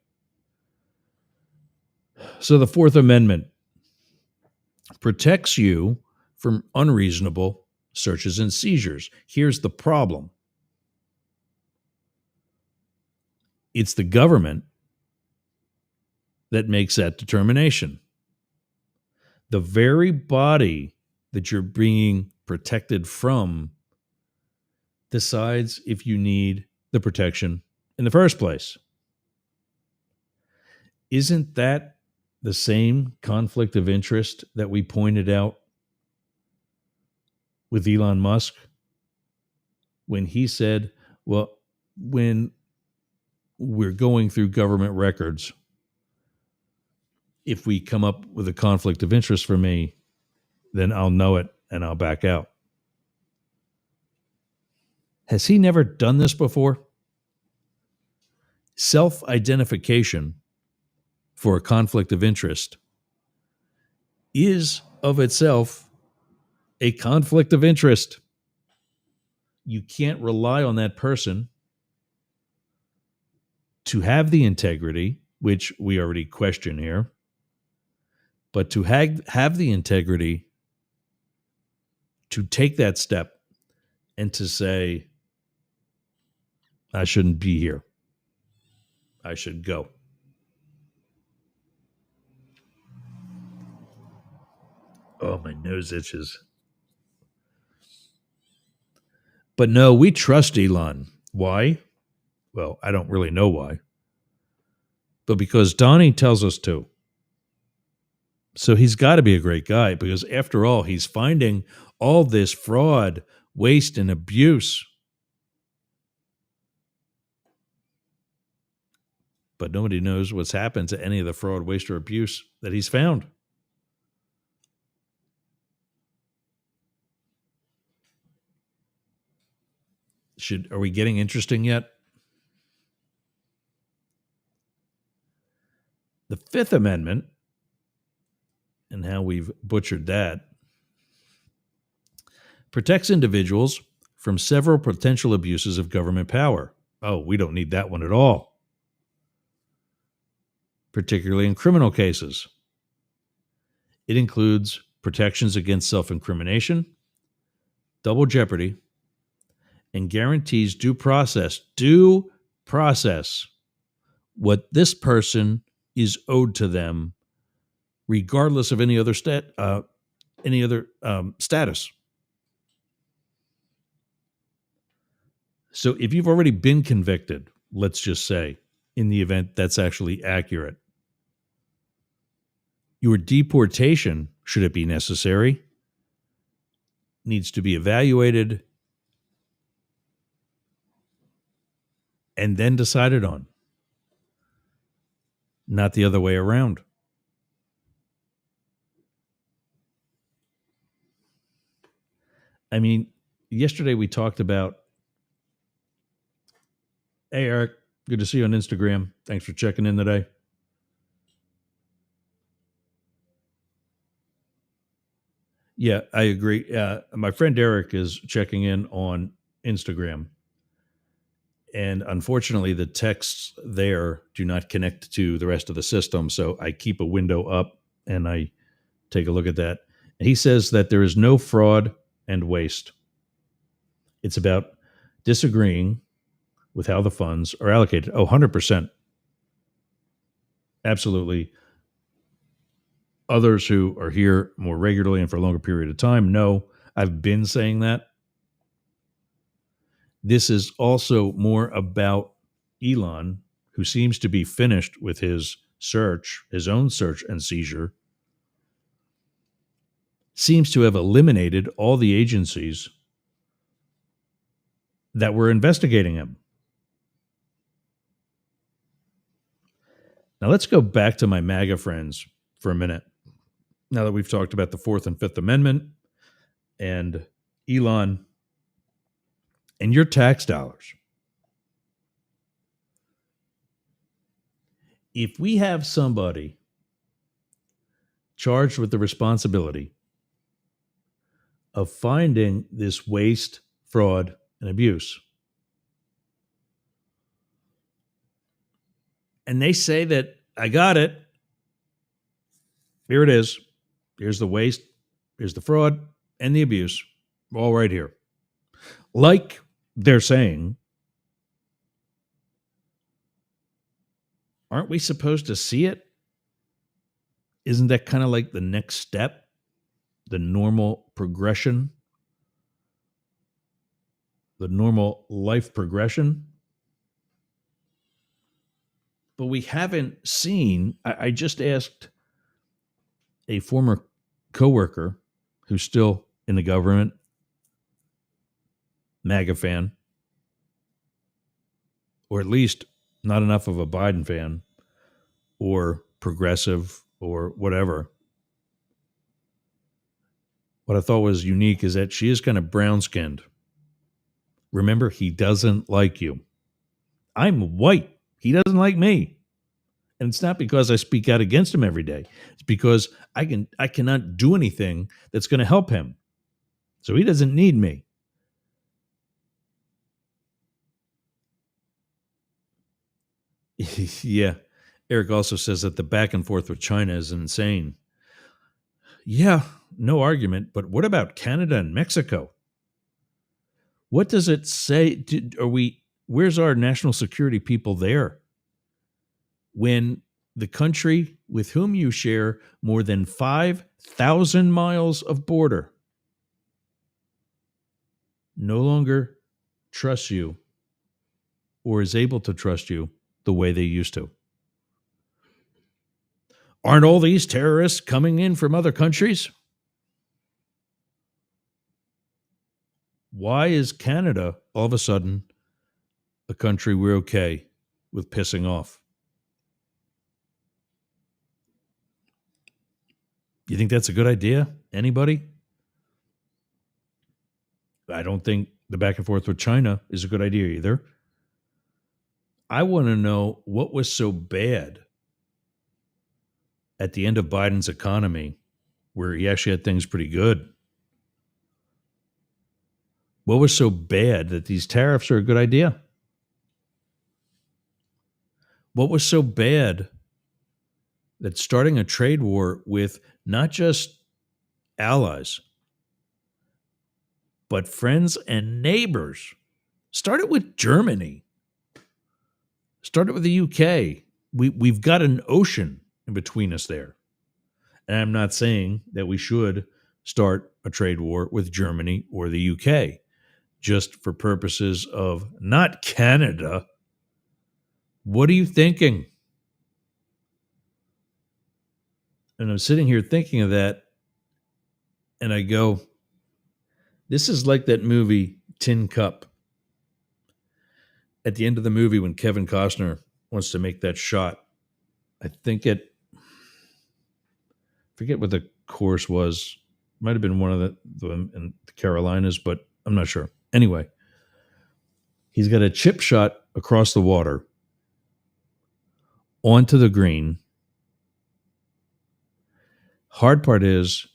So the Fourth Amendment protects you from unreasonable searches and seizures. Here's the problem. It's the government that makes that determination. The very body that you're being protected from decides if you need the protection in the first place. Isn't that the same conflict of interest that we pointed out with Elon Musk when he said, well, when we're going through government records, if we come up with a conflict of interest for me, then I'll know it and I'll back out. Has he never done this before? Self-identification for a conflict of interest is of itself a conflict of interest. You can't rely on that person to have the integrity, which we already question here, but to have the integrity to take that step and to say, I shouldn't be here. I should go. Oh, my nose itches. But no, we trust Elon. Why? Well, I don't really know why. But because Donnie tells us to. So he's got to be a great guy because after all, he's finding all this fraud, waste, and abuse. But nobody knows what's happened to any of the fraud, waste, or abuse that he's found. Are we getting interesting yet? The Fifth Amendment, and how we've butchered that, protects individuals from several potential abuses of government power. Oh, we don't need that one at all. Particularly in criminal cases. It includes protections against self-incrimination, double jeopardy, and guarantees due process. Due process. What this person is owed to them, regardless of any other status. So if you've already been convicted, let's just say, in the event that's actually accurate, your deportation, should it be necessary, needs to be evaluated and then decided on, not the other way around. I mean, yesterday we talked about, hey, Eric, good to see you on Instagram. Thanks for checking in today. Yeah, I agree. My friend Eric is checking in on Instagram. And unfortunately, the texts there do not connect to the rest of the system. So I keep a window up and I take a look at that. And he says that there is no fraud and waste. It's about disagreeing with how the funds are allocated. Oh, 100%. Absolutely. Others who are here more regularly and for a longer period of time know I've been saying that. This is also more about Elon, who seems to be finished with his search, his own search and seizure, seems to have eliminated all the agencies that were investigating him. Now let's go back to my MAGA friends for a minute. Now that we've talked about the Fourth and Fifth Amendment and Elon and your tax dollars. If we have somebody charged with the responsibility of finding this waste, fraud, and abuse, and they say that, I got it, here it is, here's the waste, here's the fraud, and the abuse, all right here. Like they're saying, aren't we supposed to see it? Isn't that kind of like the next step? The normal progression? The normal life progression? But we haven't seen, I just asked a former coworker who's still in the government, MAGA fan, or at least not enough of a Biden fan, or progressive, or whatever. What I thought was unique is that she is kind of brown-skinned. Remember, he doesn't like you. I'm white. He doesn't like me. And it's not because I speak out against him every day. It's because I cannot do anything that's going to help him. So he doesn't need me. Yeah. Eric also says that the back and forth with China is insane. Yeah, no argument. But what about Canada and Mexico? What does it say? Where's our national security people there? When the country with whom you share more than 5,000 miles of border no longer trusts you or is able to trust you the way they used to. Aren't all these terrorists coming in from other countries? Why is Canada all of a sudden a country we're okay with pissing off? You think that's a good idea? Anybody? I don't think the back and forth with China is a good idea either. I want to know what was so bad at the end of Biden's economy where he actually had things pretty good. What was so bad that these tariffs are a good idea? What was so bad that starting a trade war with not just allies, but friends and neighbors, started with Germany, started with the UK. We've got an ocean in between us there. And I'm not saying that we should start a trade war with Germany or the UK, just for purposes of not Canada. What are you thinking? And I'm sitting here thinking of that, and I go, this is like that movie Tin Cup. At the end of the movie, when Kevin Costner wants to make that shot, I forget what the course was. Might have been one of the in the Carolinas, but I'm not sure. Anyway, he's got a chip shot across the water onto the green. Hard part is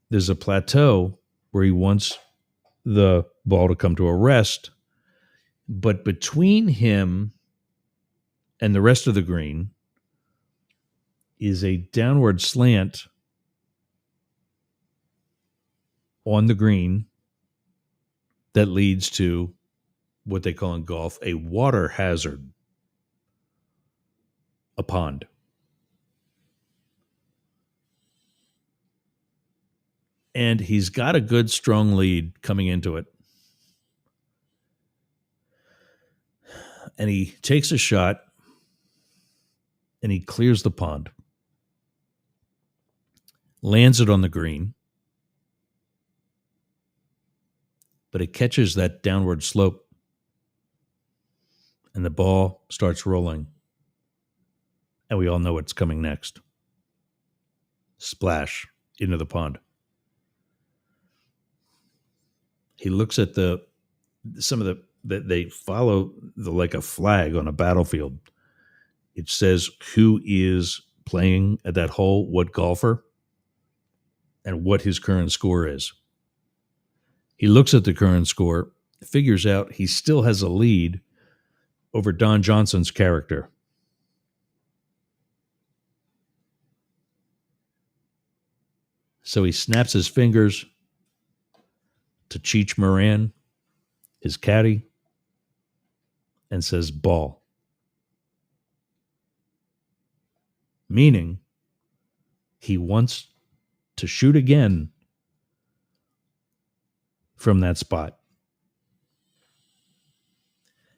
there's a plateau where he wants the ball to come to a rest, but between him and the rest of the green is a downward slant on the green that leads to what they call in golf a water hazard, a pond. And he's got a good, strong lead coming into it. And he takes a shot and he clears the pond, lands it on the green, but it catches that downward slope and the ball starts rolling. And we all know what's coming next. Splash into the pond. He looks at some of that they follow like a flag on a battlefield. It says who is playing at that hole, what golfer, and what his current score is. He looks at the current score, figures out he still has a lead over Don Johnson's character. So he snaps his fingers to Cheech Moran, his caddy, and says, ball. Meaning he wants to shoot again from that spot.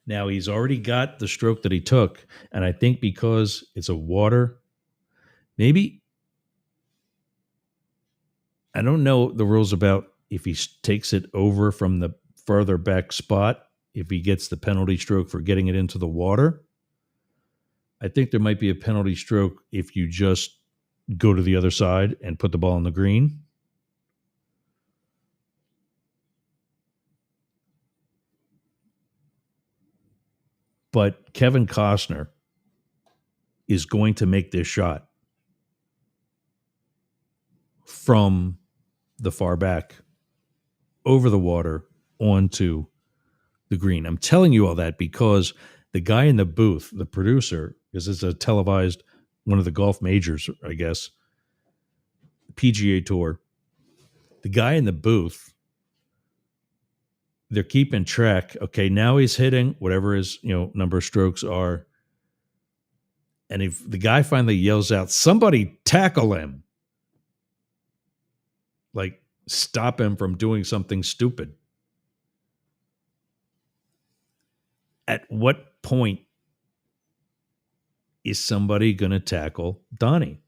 Now, he's already got the stroke that he took, and I think because it's a water, maybe, I don't know the rules about if he takes it over from the further back spot, if he gets the penalty stroke for getting it into the water. I think there might be a penalty stroke if you just go to the other side and put the ball on the green. But Kevin Costner is going to make this shot from the far back, over the water, onto the green. I'm telling you all that because the guy in the booth, the producer, because it's a televised, one of the golf majors, I guess, PGA Tour, the guy in the booth, they're keeping track. Okay, now he's hitting whatever his number of strokes are. And if the guy finally yells out, somebody tackle him, like stop him from doing something stupid. At what point is somebody going to tackle Donnie?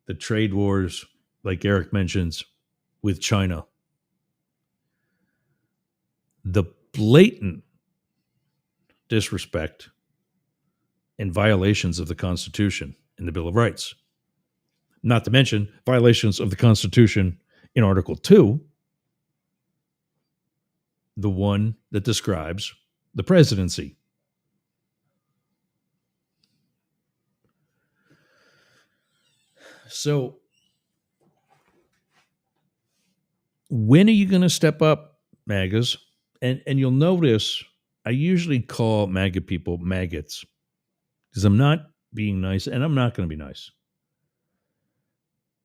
The trade wars, like Eric mentions, with China. The blatant disrespect and violations of the Constitution and the Bill of Rights. Not to mention violations of the Constitution in Article 2, the one that describes the presidency. So, when are you going to step up, MAGAs? And you'll notice I usually call MAGA people maggots because I'm not being nice and I'm not going to be nice.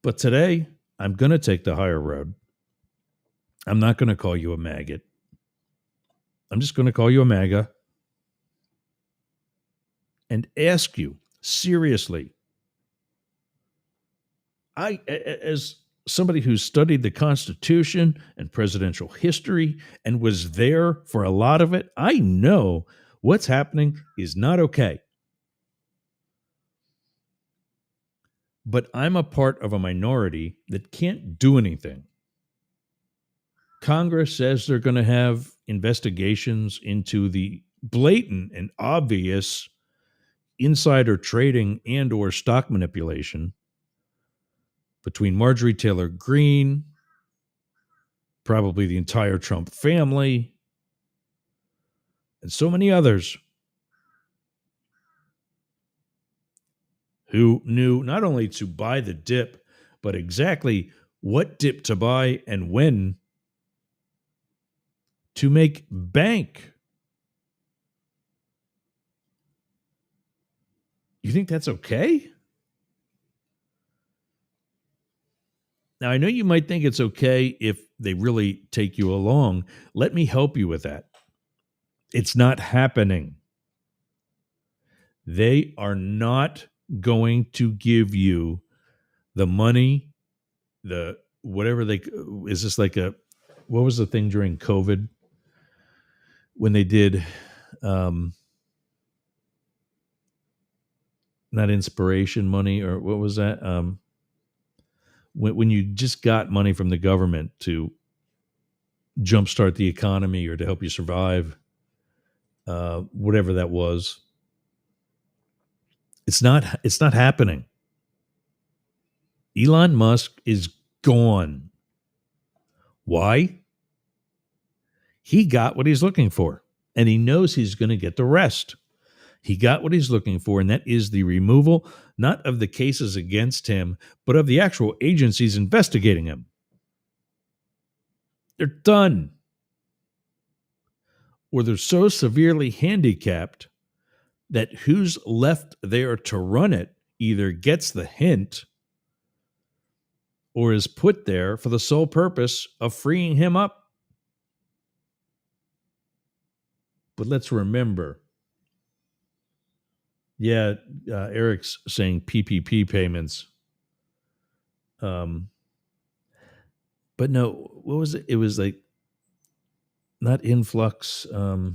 But today, I'm going to take the higher road. I'm not going to call you a maggot. I'm just going to call you a MAGA and ask you seriously. As somebody who's studied the Constitution and presidential history and was there for a lot of it, I know what's happening is not okay. But I'm a part of a minority that can't do anything. Congress says they're going to have investigations into the blatant and obvious insider trading and or stock manipulation between Marjorie Taylor Greene, probably the entire Trump family, and so many others who knew not only to buy the dip, but exactly what dip to buy and when to make bank. You think that's okay? Now, I know you might think it's okay if they really take you along. Let me help you with that. It's not happening. They are not going to give you the money, the whatever they is this like a what was the thing during COVID when they did not inspiration money, or what was that? When you just got money from the government to jumpstart the economy or to help you survive, whatever that was. It's not happening. Elon Musk is gone. Why? He got what he's looking for, and he knows he's going to get the rest. He got what he's looking for, and that is the removal, not of the cases against him, but of the actual agencies investigating him. They're done. Or they're so severely handicapped that who's left there to run it either gets the hint or is put there for the sole purpose of freeing him up. But let's remember, Eric's saying PPP payments. But no, what was it? It was like not influx, not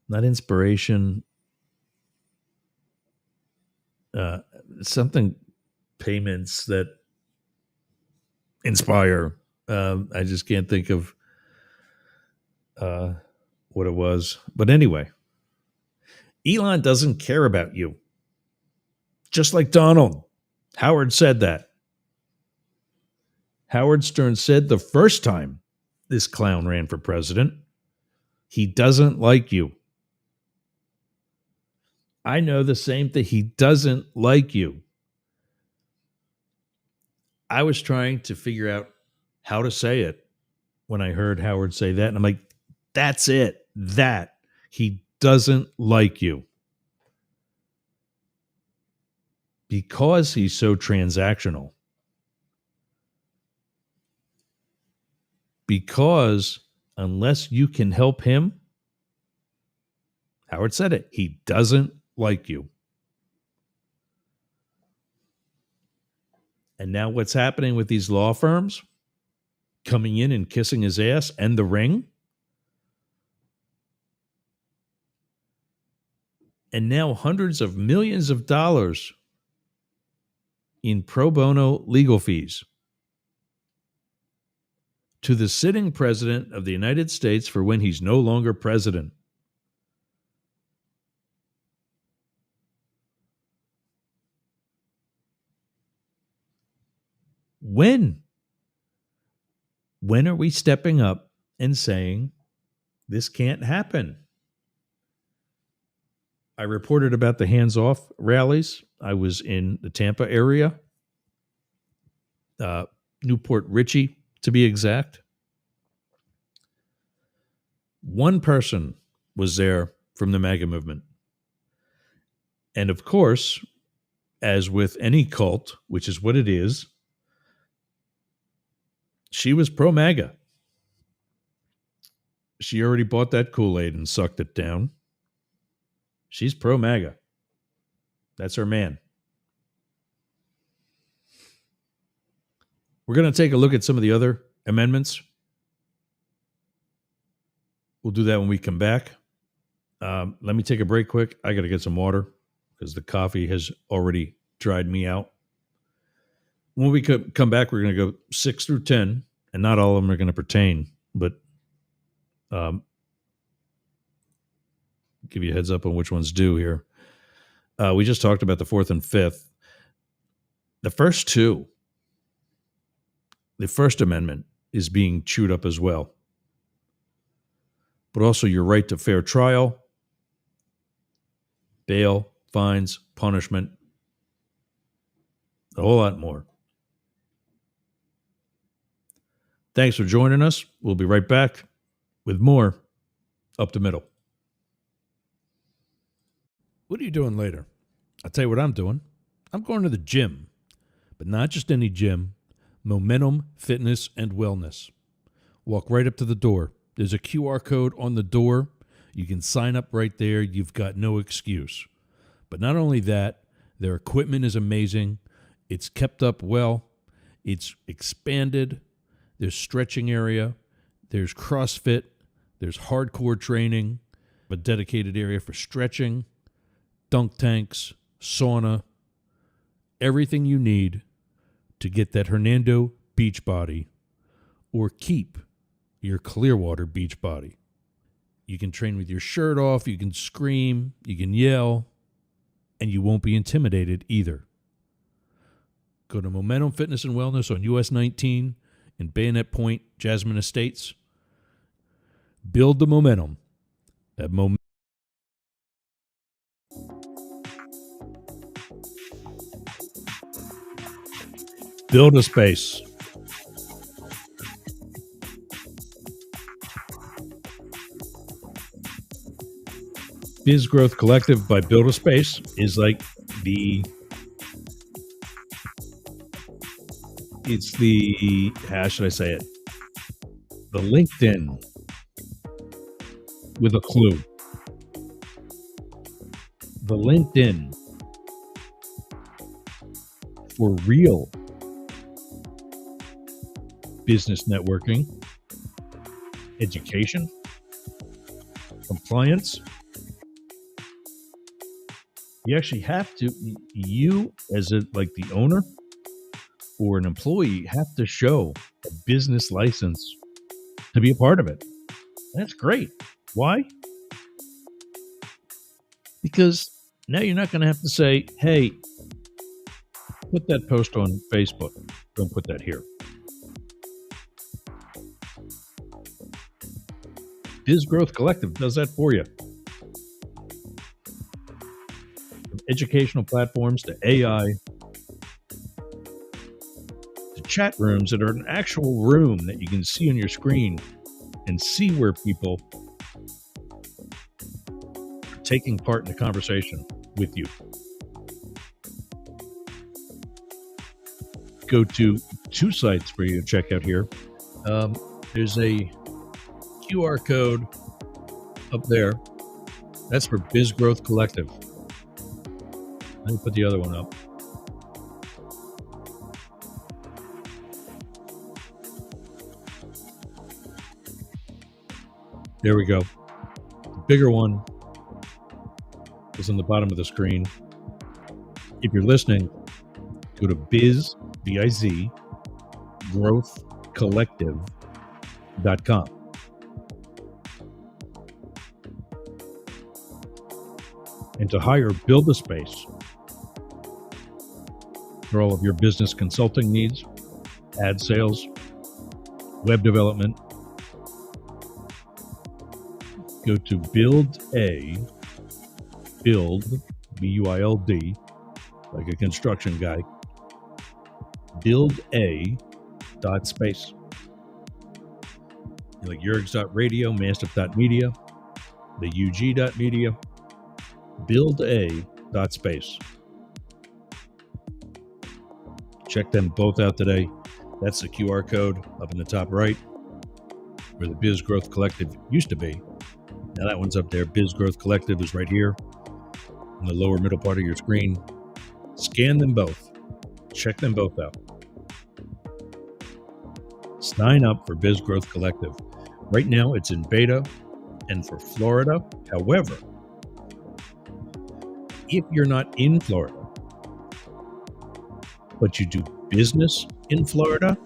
inspiration, something payments that inspire. I just can't think of what it was. But anyway, Elon doesn't care about you. Just like Donald. Howard said that. Howard Stern said the first time this clown ran for president, he doesn't like you. I know the same thing. He doesn't like you. I was trying to figure out how to say it when I heard Howard say that. And I'm like, that's it. That. He doesn't like you. Because he's so transactional. Because unless you can help him, Howard said it, he doesn't like you. And now what's happening with these law firms coming in and kissing his ass and the ring? And now hundreds of millions of dollars in pro bono legal fees to the sitting president of the United States for when he's no longer president. When? When are we stepping up and saying, this can't happen. I reported about the hands-off rallies. I was in the Tampa area, Newport Richie, to be exact. One person was there from the MAGA movement. And of course, as with any cult, which is what it is, she was pro-MAGA. She already bought that Kool-Aid and sucked it down. She's pro-MAGA. That's her man. We're going to take a look at some of the other amendments. We'll do that when we come back. Let me take a break quick. I got to get some water because the coffee has already dried me out. When we come back, we're going to go 6 through 10, and not all of them are going to pertain, but give you a heads up on which ones do here. We just talked about the 4th and 5th. The first two, the First Amendment is being chewed up as well. But also your right to fair trial, bail, fines, punishment, a whole lot more. Thanks for joining us. We'll be right back with more Up the Middle. What are you doing later? I'll tell you what I'm doing. I'm going to the gym, but not just any gym. Momentum Fitness and Wellness. Walk right up to the door. There's a QR code on the door. You can sign up right there. You've got no excuse. But not only that, their equipment is amazing. It's kept up well. It's expanded. There's stretching area. There's CrossFit. There's hardcore training. A dedicated area for stretching, dunk tanks, sauna, everything you need to get that Hernando beach body or keep your Clearwater beach body. You can train with your shirt off, you can scream, you can yell, and you won't be intimidated either. Go to Momentum Fitness and Wellness on US 19 in Bayonet Point, Jasmine Estates. Build the momentum. That momentum. Build a space. Biz Growth Collective by Build a Space is like how should I say it? The LinkedIn with a clue. The LinkedIn for real business networking, education, compliance. You actually have to, you as the owner or an employee have to show a business license to be a part of it. That's great. Why? Because now you're not going to have to say, hey, put that post on Facebook. Don't put that here. Biz Growth Collective does that for you. From educational platforms to AI to chat rooms that are an actual room that you can see on your screen and see where people are taking part in the conversation with you. Go to two sites for you to check out here. There's a QR code up there. That's for Biz Growth Collective. Let me put the other one up. There we go. The bigger one is on the bottom of the screen. If you're listening, go to Biz, B-I-Z, growthcollective.com. And to hire Build a Space for all of your business consulting needs, ad sales, web development, go to build, B-U-I-L-D, like a construction guy, builda.space. Like Yergs.radio, Mastiff.media, the UG.media, builda.space. Check them both out today. That's the QR code up in the top right, where the Biz Growth Collective used to be. Now that one's up there. Biz Growth Collective is right here in the lower middle part of your screen. Scan them both. Check them both out. Sign up for Biz Growth Collective. Right now it's in beta and for Florida. However, if you're not in Florida, but you do business in Florida,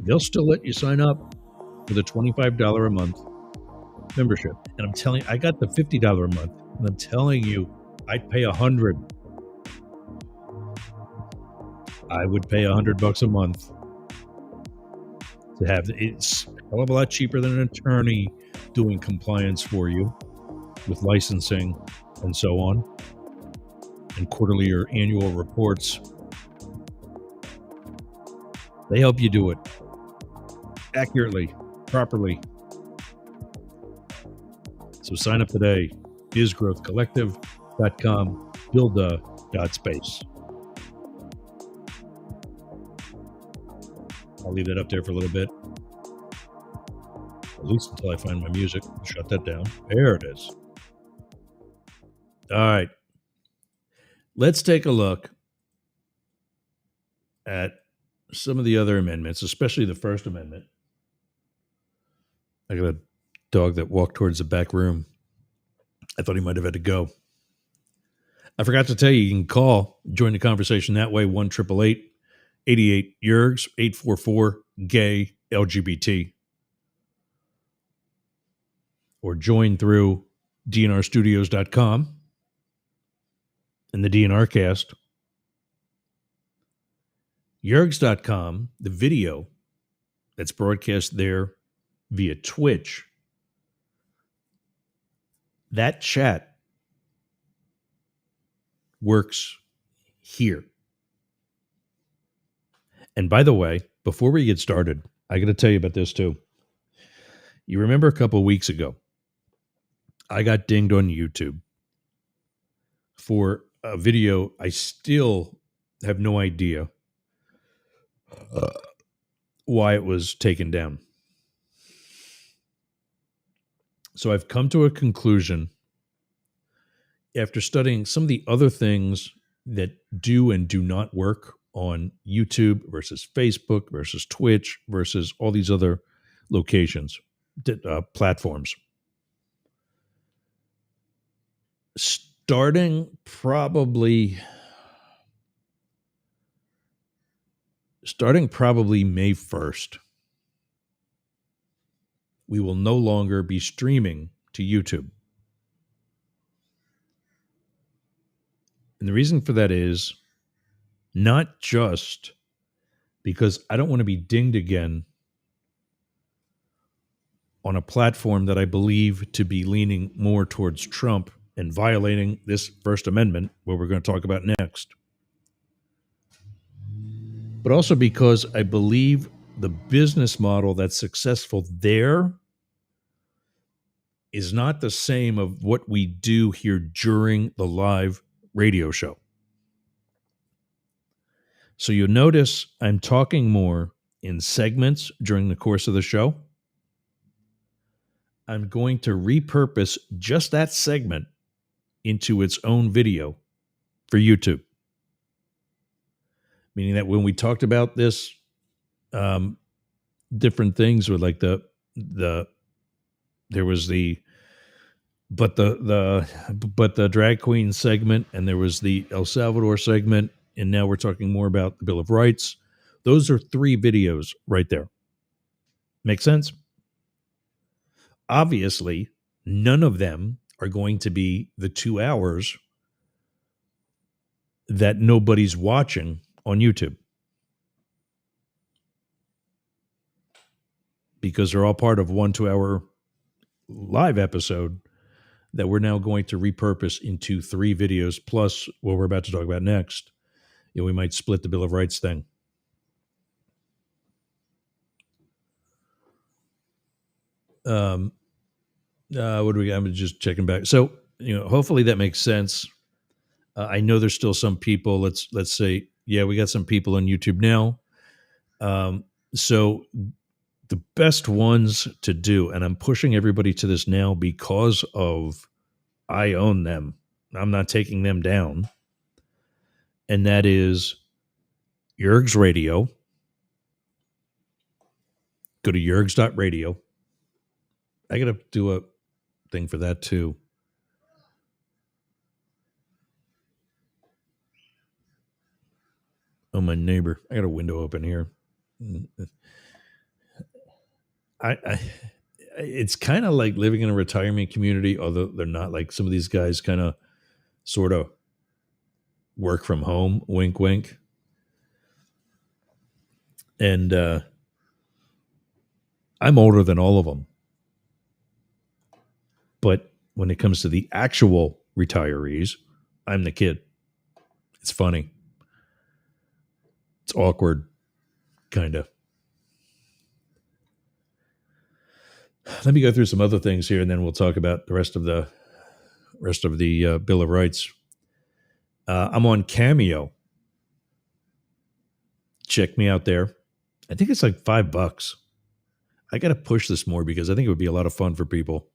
they'll still let you sign up with a $25 a month membership. And I'm telling you, I got the $50 a month, and I'm telling you, I'd pay $100. I would pay $100 a month to have it's a hell of a lot cheaper than an attorney doing compliance for you with licensing and so on, and quarterly or annual reports. They help you do it accurately, properly. So sign up today, bizgrowthcollective.com, builda.space. I'll leave that up there for a little bit, at least until I find my music. Shut that down. There it is. All right. Let's take a look at some of the other amendments, especially the First Amendment. I got a dog that walked towards the back room. I thought he might have had to go. I forgot to tell you, you can call, join the conversation that way, 1-888-88-YERGS, 844-GAY-LGBT. Or join through dnrstudios.com and the DNR cast. Yergs.com, the video that's broadcast there via Twitch, that chat works here. And by the way, before we get started, I got to tell you about this too. You remember a couple of weeks ago, I got dinged on YouTube for a video. I still have no idea why it was taken down. So I've come to a conclusion after studying some of the other things that do and do not work on YouTube versus Facebook versus Twitch versus all these other locations, platforms. Starting probably May 1st, we will no longer be streaming to YouTube. And the reason for that is not just because I don't want to be dinged again on a platform that I believe to be leaning more towards Trump and violating this First Amendment, what we're going to talk about next. But also because I believe the business model that's successful there is not the same of what we do here during the live radio show. So you'll notice I'm talking more in segments during the course of the show. I'm going to repurpose just that segment into its own video for YouTube. Meaning that when we talked about this, different things with like there was the drag queen segment, and there was the El Salvador segment, and now we're talking more about the Bill of Rights. Those are 3 videos right there. Make sense? Obviously, none of them are going to be the 2 hours that nobody's watching on YouTube, because they're all part of 1 2-hour live episode that we're now going to repurpose into 3 videos plus what we're about to talk about next. We might split the Bill of Rights thing. What do we? I'm just checking back. So, hopefully that makes sense. I know there's still some people. Let's say, yeah, we got some people on YouTube now. So the best ones to do, and I'm pushing everybody to this now because of I own them. I'm not taking them down. And that is Yerg's Radio. Go to yergs.radio. I got to do a thing for that too. Oh, my neighbor. I got a window open here. It's kind of like living in a retirement community, although they're not. Like some of these guys kind of sort of work from home, wink, wink. And I'm older than all of them. But when it comes to the actual retirees, I'm the kid. It's funny. It's awkward, kind of. Let me go through some other things here, and then we'll talk about the rest of the Bill of Rights. I'm on Cameo. Check me out there. I think it's like $5. I got to push this more because I think it would be a lot of fun for people.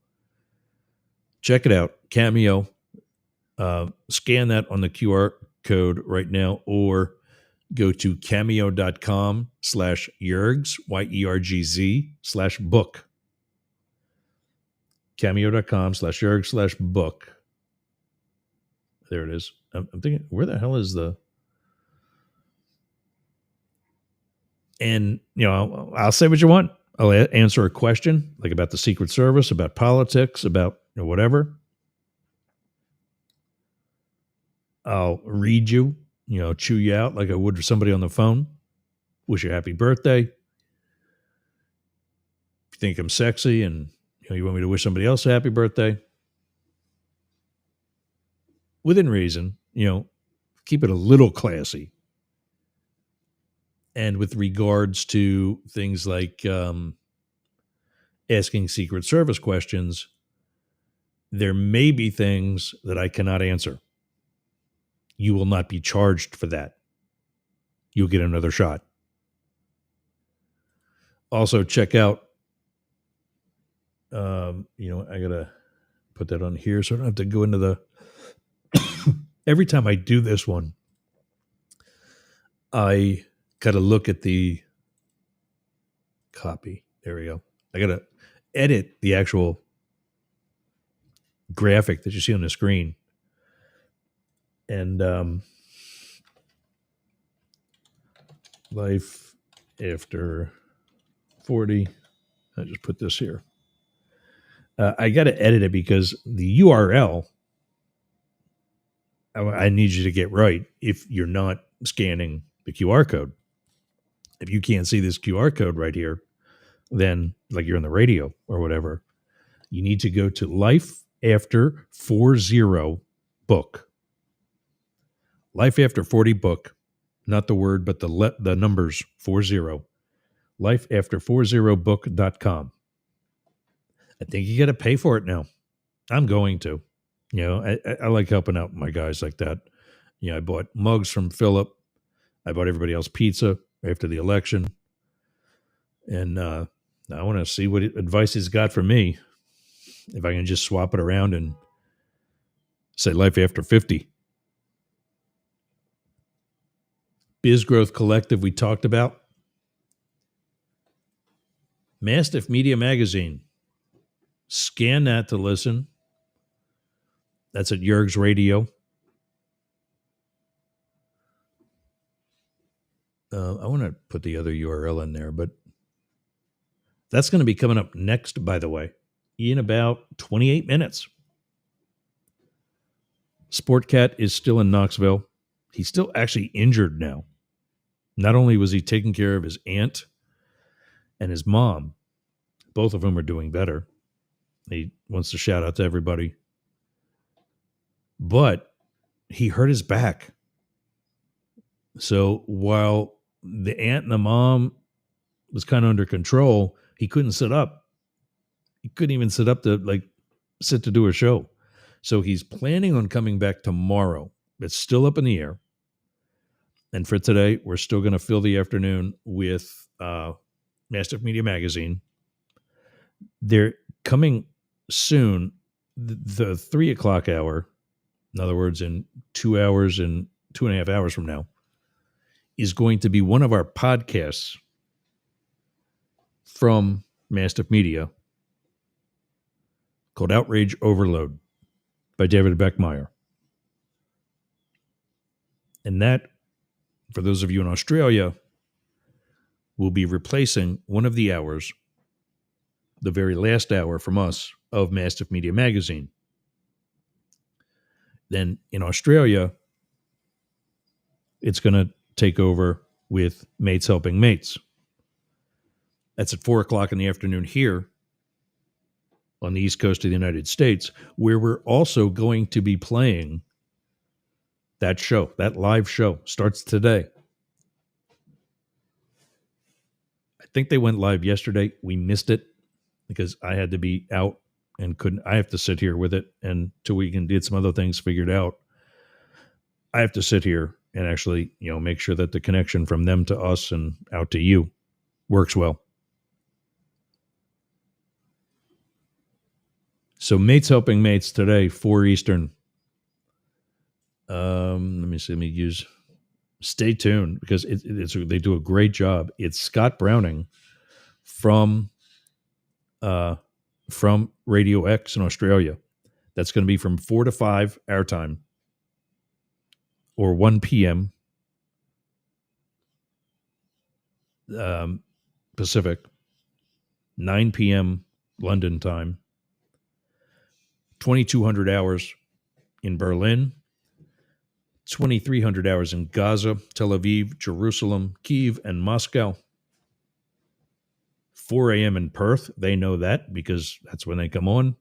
Check it out, Cameo. Scan that on the QR code right now, or go to cameo.com/Yergz, YERGZ/book. Cameo.com/Yergz/book. There it is. I'm thinking, where the hell is the... And, I'll say what you want. I'll answer a question, like about the Secret Service, about politics, about whatever. I'll read you, chew you out like I would for somebody on the phone. Wish you a happy birthday. If you think I'm sexy and you want me to wish somebody else a happy birthday, within reason, keep it a little classy. And with regards to things like asking Secret Service questions, there may be things that I cannot answer. You will not be charged for that. You'll get another shot. Also, check out, I got to put that on here so I don't have to go into the... Every time I do this one, I got to look at the copy. There we go. I got to edit the actual graphic that you see on the screen. And life after 40. I just put this here. I got to edit it because the URL, I need you to get right if you're not scanning the QR code. If you can't see this QR code right here, then like you're on the radio or whatever, you need to go to Life After 40 book. Life After 40 book, not the word, but the numbers 40. lifeafter40book.com. I think you got to pay for it now. I'm going to. I like helping out my guys like that. I bought mugs from Philip. I bought everybody else pizza after the election. And I want to see what advice he's got for me. If I can just swap it around and say Life After 50. Biz Growth Collective we talked about. Mastiff Media Magazine. Scan that to listen. That's at Yerg's Radio. I want to put the other URL in there, but that's going to be coming up next, by the way, in about 28 minutes. Sportcat is still in Knoxville. He's still actually injured now. Not only was he taking care of his aunt and his mom, both of whom are doing better. He wants to shout out to everybody. But he hurt his back. So while the aunt and the mom was kind of under control, he couldn't sit up. He couldn't even sit up to sit to do a show. So he's planning on coming back tomorrow. It's still up in the air. And for today, we're still going to fill the afternoon with Mastiff Media Magazine. They're coming soon. The 3 o'clock hour, in other words, in 2 hours and 2.5 hours from now, is going to be one of our podcasts from Mastiff Media called Outrage Overload by David Beckmeyer. And that, for those of you in Australia, will be replacing one of the hours, the very last hour from us, of Mastiff Media Magazine. Then in Australia, it's going to take over with Mates Helping Mates. That's at 4 o'clock in the afternoon here on the East Coast of the United States, where we're also going to be playing that show. That live show starts today. I think they went live yesterday. We missed it because I had to be out and I have to sit here with it until we can get some other things figured out. I have to sit here and actually, make sure that the connection from them to us and out to you works well. So Mates Helping Mates today, 4 Eastern. Let me see. Stay tuned because they do a great job. It's Scott Browning from Radio X in Australia. That's going to be from 4 to 5 our time, or 1 p.m. Pacific, 9 p.m. London time, 2,200 hours in Berlin, 2,300 hours in Gaza, Tel Aviv, Jerusalem, Kyiv, and Moscow. 4 a.m. in Perth. They know that because that's when they come on.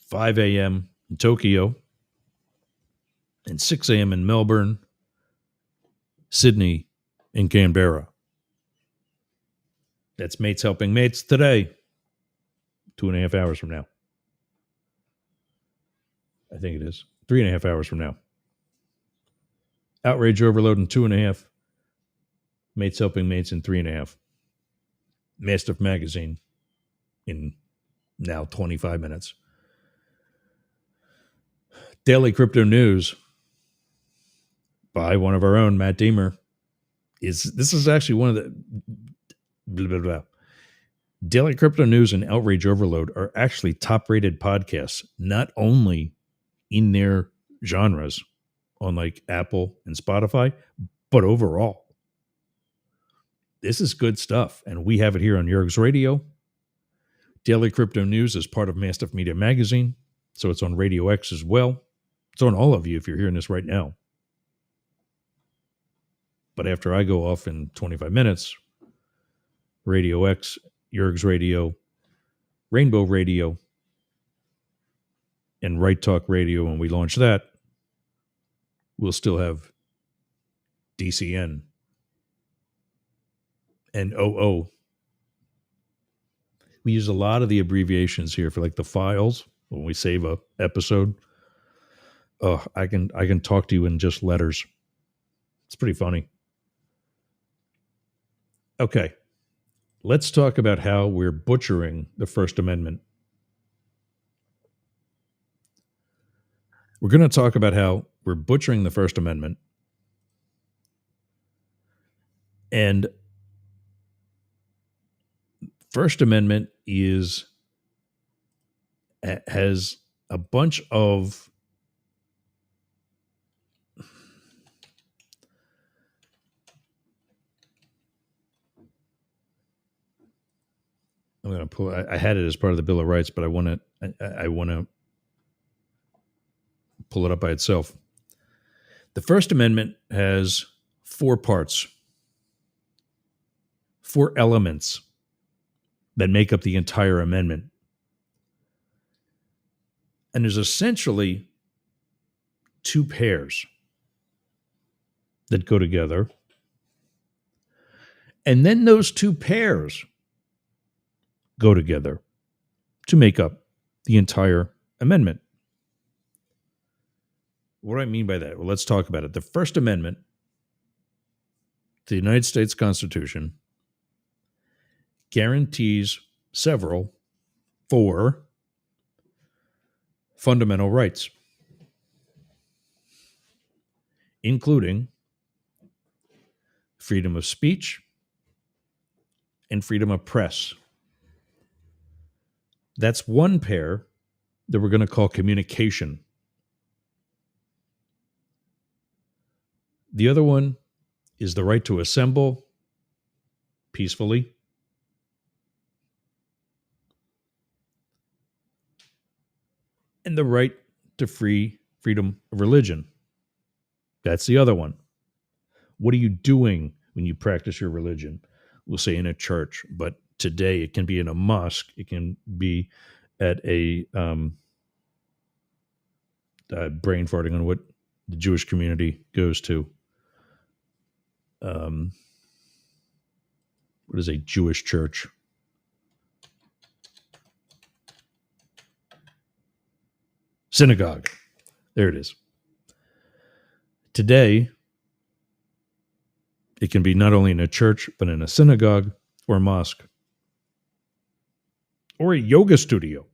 5 a.m. in Tokyo. And 6 a.m. in Melbourne, Sydney, and Canberra. That's Mates Helping Mates today. 2.5 hours from now. I think it is. 3.5 hours from now. Outrage Overload in 2.5. Mates Helping Mates in 3.5. Mastiff Magazine in now 25 minutes. Daily Crypto News by one of our own, Matt Deemer. This is actually one of the... Blah, blah, blah. Daily Crypto News and Outrage Overload are actually top-rated podcasts, not only in their genres on Apple and Spotify, but overall. This is good stuff, and we have it here on Yerg's Radio. Daily Crypto News is part of Mastiff Media Magazine, so it's on Radio X as well. It's on all of you if you're hearing this right now. But after I go off in 25 minutes, Radio X, Yerg's Radio, Rainbow Radio, and Right Talk Radio, when we launch that, we'll still have DCN and OO. We use a lot of the abbreviations here for the files when we save a episode. I can talk to you in just letters. It's pretty funny. Okay. Let's talk about how we're butchering the First Amendment. We're going to talk about how we're butchering the First Amendment. And First Amendment has a bunch of I'm going to pull. I had it as part of the Bill of Rights, but I want to pull it up by itself. The First Amendment has 4 parts, 4 elements. that make up the entire amendment. And there's essentially two pairs that go together. And then those two pairs go together to make up the entire amendment. What do I mean by that? Well, let's talk about it. The First Amendment to the United States Constitution guarantees four fundamental rights, including freedom of speech and freedom of press. That's one pair that we're going to call communication. The other one is the right to assemble peacefully, and the right to freedom of religion. That's the other one. What are you doing when you practice your religion? We'll say in a church, but today it can be in a mosque. It can be at a brain farting on what the Jewish community goes to. What is a Jewish church? Synagogue. There it is. Today, it can be not only in a church, but in a synagogue or a mosque or a yoga studio.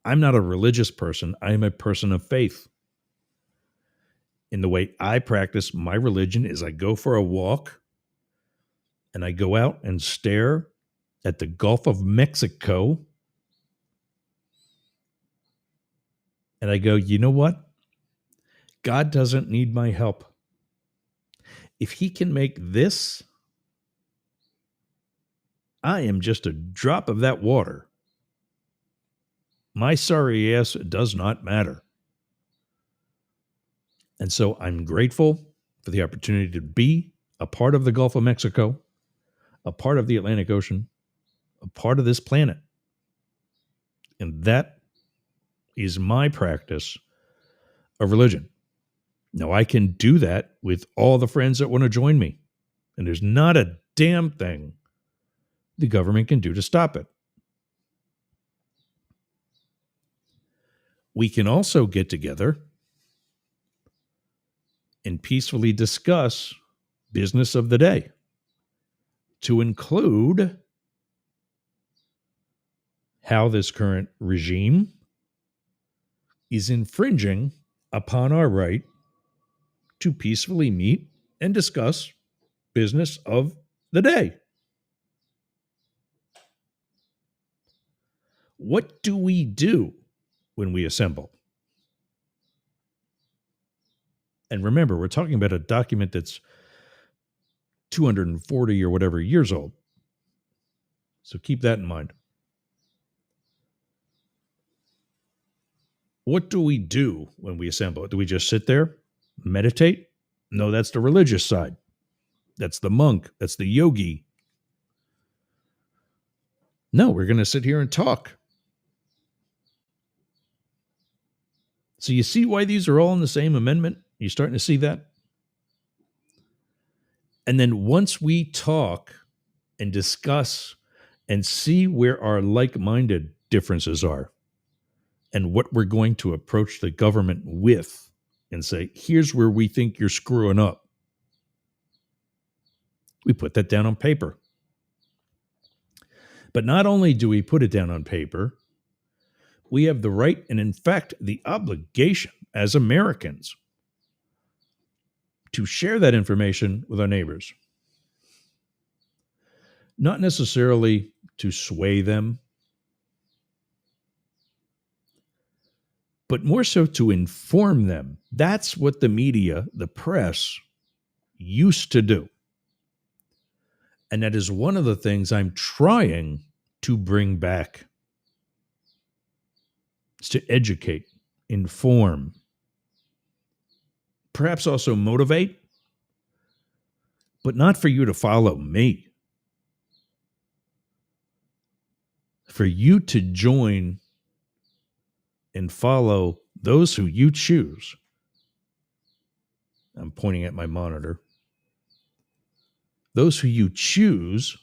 I'm not a religious person. I am a person of faith. In the way I practice my religion is I go for a walk and I go out and stare at the Gulf of Mexico. And I go, you know what? God doesn't need my help. If he can make this, I am just a drop of that water. My sorry ass does not matter. And so I'm grateful for the opportunity to be a part of the Gulf of Mexico, a part of the Atlantic Ocean, a part of this planet. And that is my practice of religion. Now, I can do that with all the friends that want to join me. And there's not a damn thing the government can do to stop it. We can also get together and peacefully discuss business of the day, to include how this current regime is infringing upon our right to peacefully meet and discuss business of the day. What do we do when we assemble? And remember, we're talking about a document that's 240 or whatever years old. So keep that in mind. What do we do when we assemble? Do we just sit there, meditate? No, that's the religious side. That's the monk. That's the yogi. No, we're going to sit here and talk. So you see why these are all in the same amendment? You're starting to see that? And then once we talk and discuss and see where our like-minded differences are and what we're going to approach the government with and say, here's where we think you're screwing up, we put that down on paper. But not only do we put it down on paper, we have the right and, in fact, the obligation as Americans to share that information with our neighbors. Not necessarily to sway them, but more so to inform them. That's what the media, the press, used to do. And that is one of the things I'm trying to bring back. It's to educate, inform, perhaps also motivate, but not for you to follow me. for you to join and follow those who you choose. I'm pointing at my monitor. Those who you choose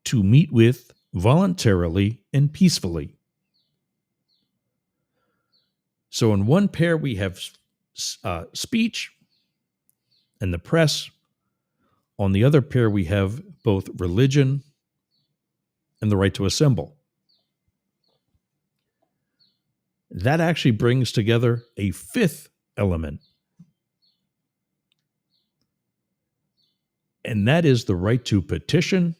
to meet with voluntarily and peacefully. So in one pair, we have speech and the press. On the other pair, we have both religion and the right to assemble. That actually brings together a fifth element, and that is the right to petition.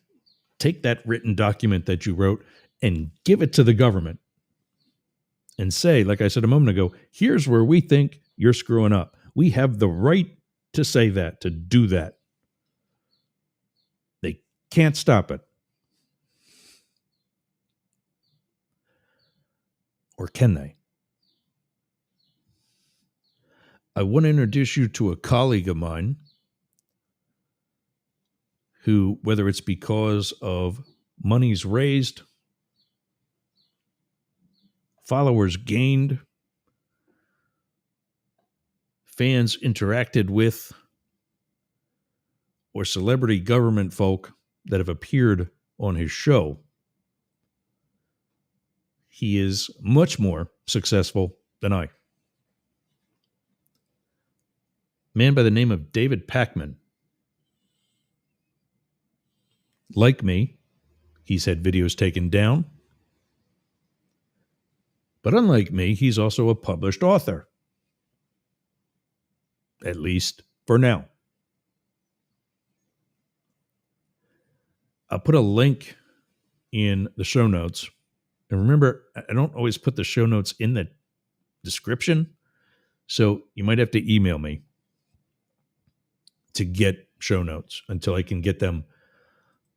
Take that written document that you wrote and give it to the government and say, like I said a moment ago, here's where we think you're screwing up. We have the right to say that, to do that. They can't stop it. Or can they? I want to introduce you to a colleague of mine who, whether it's because of monies raised, followers gained, fans interacted with, or celebrity government folk that have appeared on his show, he is much more successful than I. Man by the name of David Pakman. Like me, he's had videos taken down. But unlike me, he's also a published author. At least for now. I'll put a link in the show notes. And remember, I don't always put the show notes in the description. So you might have to email me to get show notes until I can get them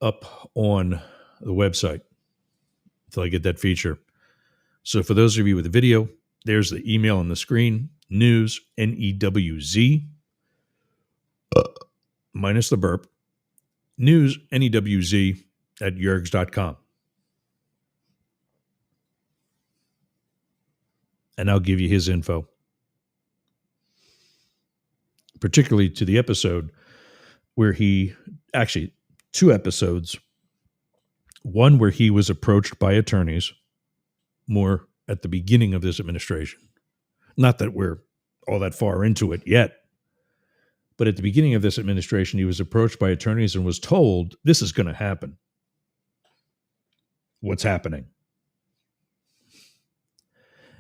up on the website, until I get that feature. So for those of you with the video, there's the email on the screen, news, N-E-W-Z, minus the burp, news, N-E-W-Z, at yergs.com. And I'll give you his info. Particularly to the episode where actually 2 episodes, one where he was approached by attorneys more at the beginning of this administration. Not that we're all that far into it yet, but at the beginning of this administration, he was approached by attorneys and was told, this is going to happen. What's happening?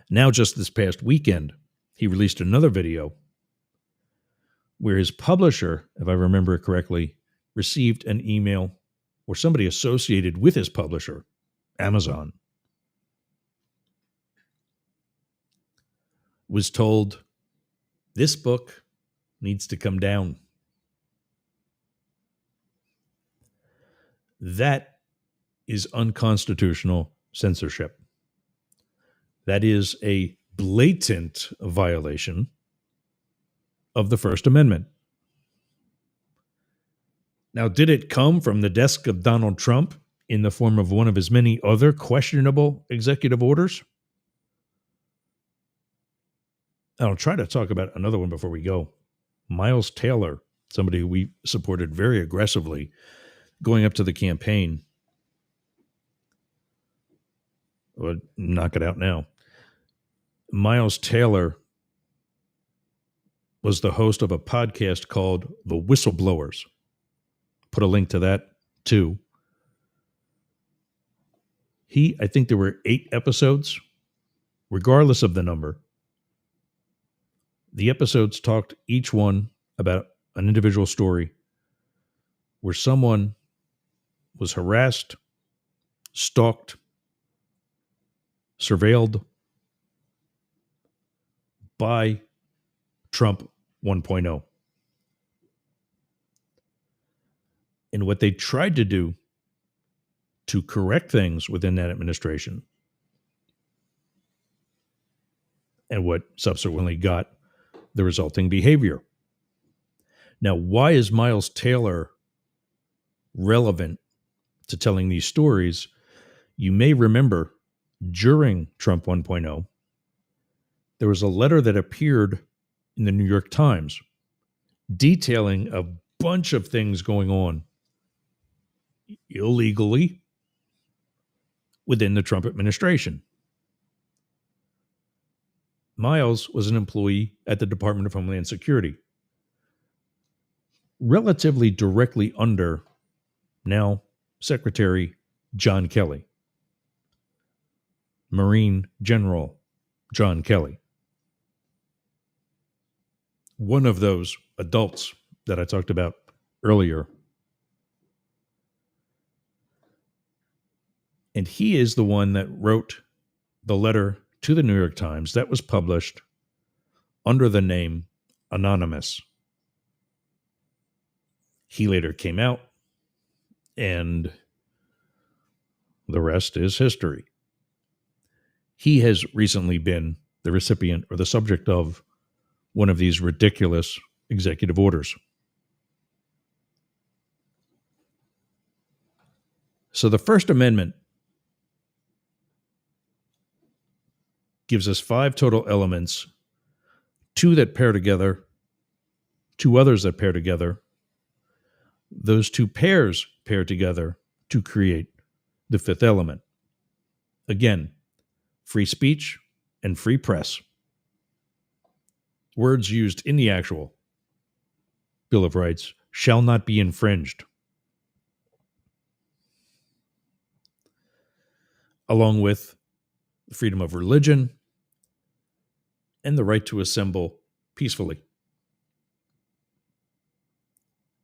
Now, just this past weekend, he released another video where his publisher, if I remember it correctly, received an email, or somebody associated with his publisher, Amazon, was told, this book needs to come down. That is unconstitutional censorship. That is a blatant violation of the First Amendment. Now, did it come from the desk of Donald Trump in the form of one of his many other questionable executive orders? I'll try to talk about another one before we go. Miles Taylor, somebody who we supported very aggressively going up to the campaign. Well, knock it out now. Miles Taylor was the host of a podcast called The Whistleblowers. Put a link to that too. I think there were 8 episodes, regardless of the number. The episodes talked each one about an individual story where someone was harassed, stalked, surveilled by Trump 1.0. And what they tried to do to correct things within that administration, and what subsequently got the resulting behavior. Now, why is Miles Taylor relevant to telling these stories, you may remember during Trump 1.0, there was a letter that appeared in the New York Times detailing a bunch of things going on illegally within the Trump administration. Miles was an employee at the Department of Homeland Security, relatively directly under now Secretary John Kelly, Marine General John Kelly. One of those adults that I talked about earlier. And he is the one that wrote the letter to the New York Times that was published under the name Anonymous. He later came out, and the rest is history. He has recently been the recipient or the subject of one of these ridiculous executive orders. So the First Amendment gives us 5 total elements, 2 that pair together, 2 others that pair together. Those 2 pairs pair together to create the 5th element. Again, free speech and free press. Words used in the actual Bill of Rights shall not be infringed. Along with freedom of religion and the right to assemble peacefully.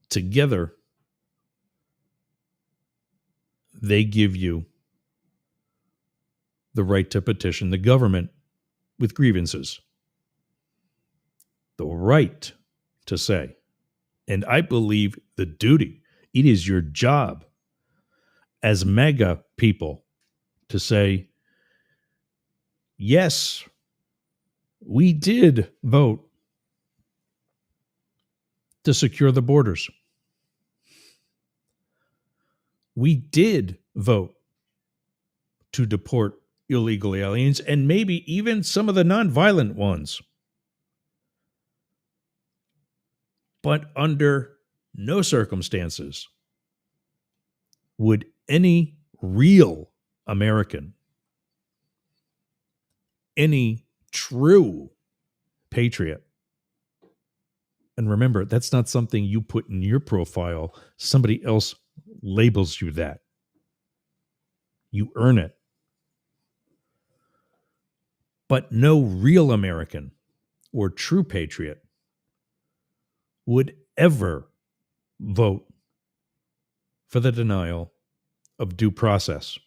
Together, they give you the right to petition the government with grievances. The right to say, and I believe the duty, it is your job as MAGA people to say, yes, we did vote to secure the borders. We did vote to deport illegal aliens and maybe even some of the nonviolent ones. But under no circumstances would any real American, any true patriot, and remember, that's not something you put in your profile. Somebody else labels you that. You earn it. But no real American or true patriot would ever vote for the denial of due process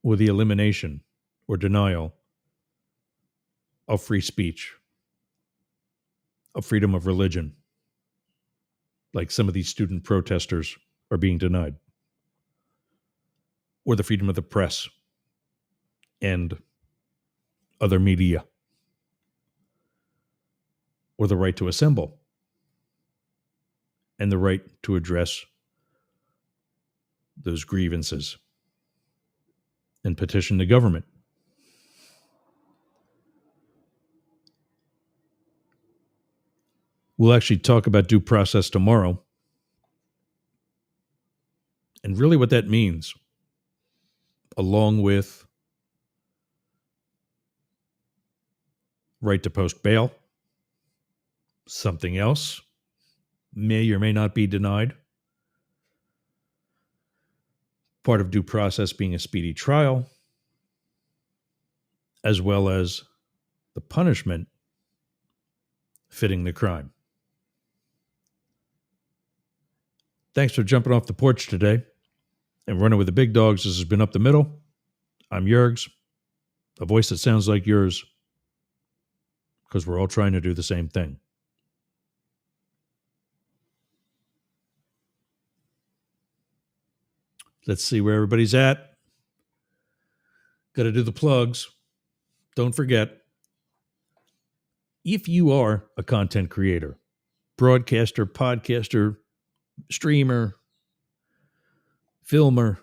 or the elimination or denial of free speech, of freedom of religion, like some of these student protesters are being denied, or the freedom of the press and other media, or the right to assemble, and the right to address those grievances and petition the government. We'll actually talk about due process tomorrow, and really what that means, along with right to post bail. Something else may or may not be denied. Part of due process being a speedy trial, as well as the punishment fitting the crime. Thanks for jumping off the porch today and running with the big dogs. This has been Up the Middle. I'm Yergs, a voice that sounds like yours, because we're all trying to do the same thing. Let's see where everybody's at. Got to do the plugs. Don't forget, if you are a content creator, broadcaster, podcaster, streamer, filmer,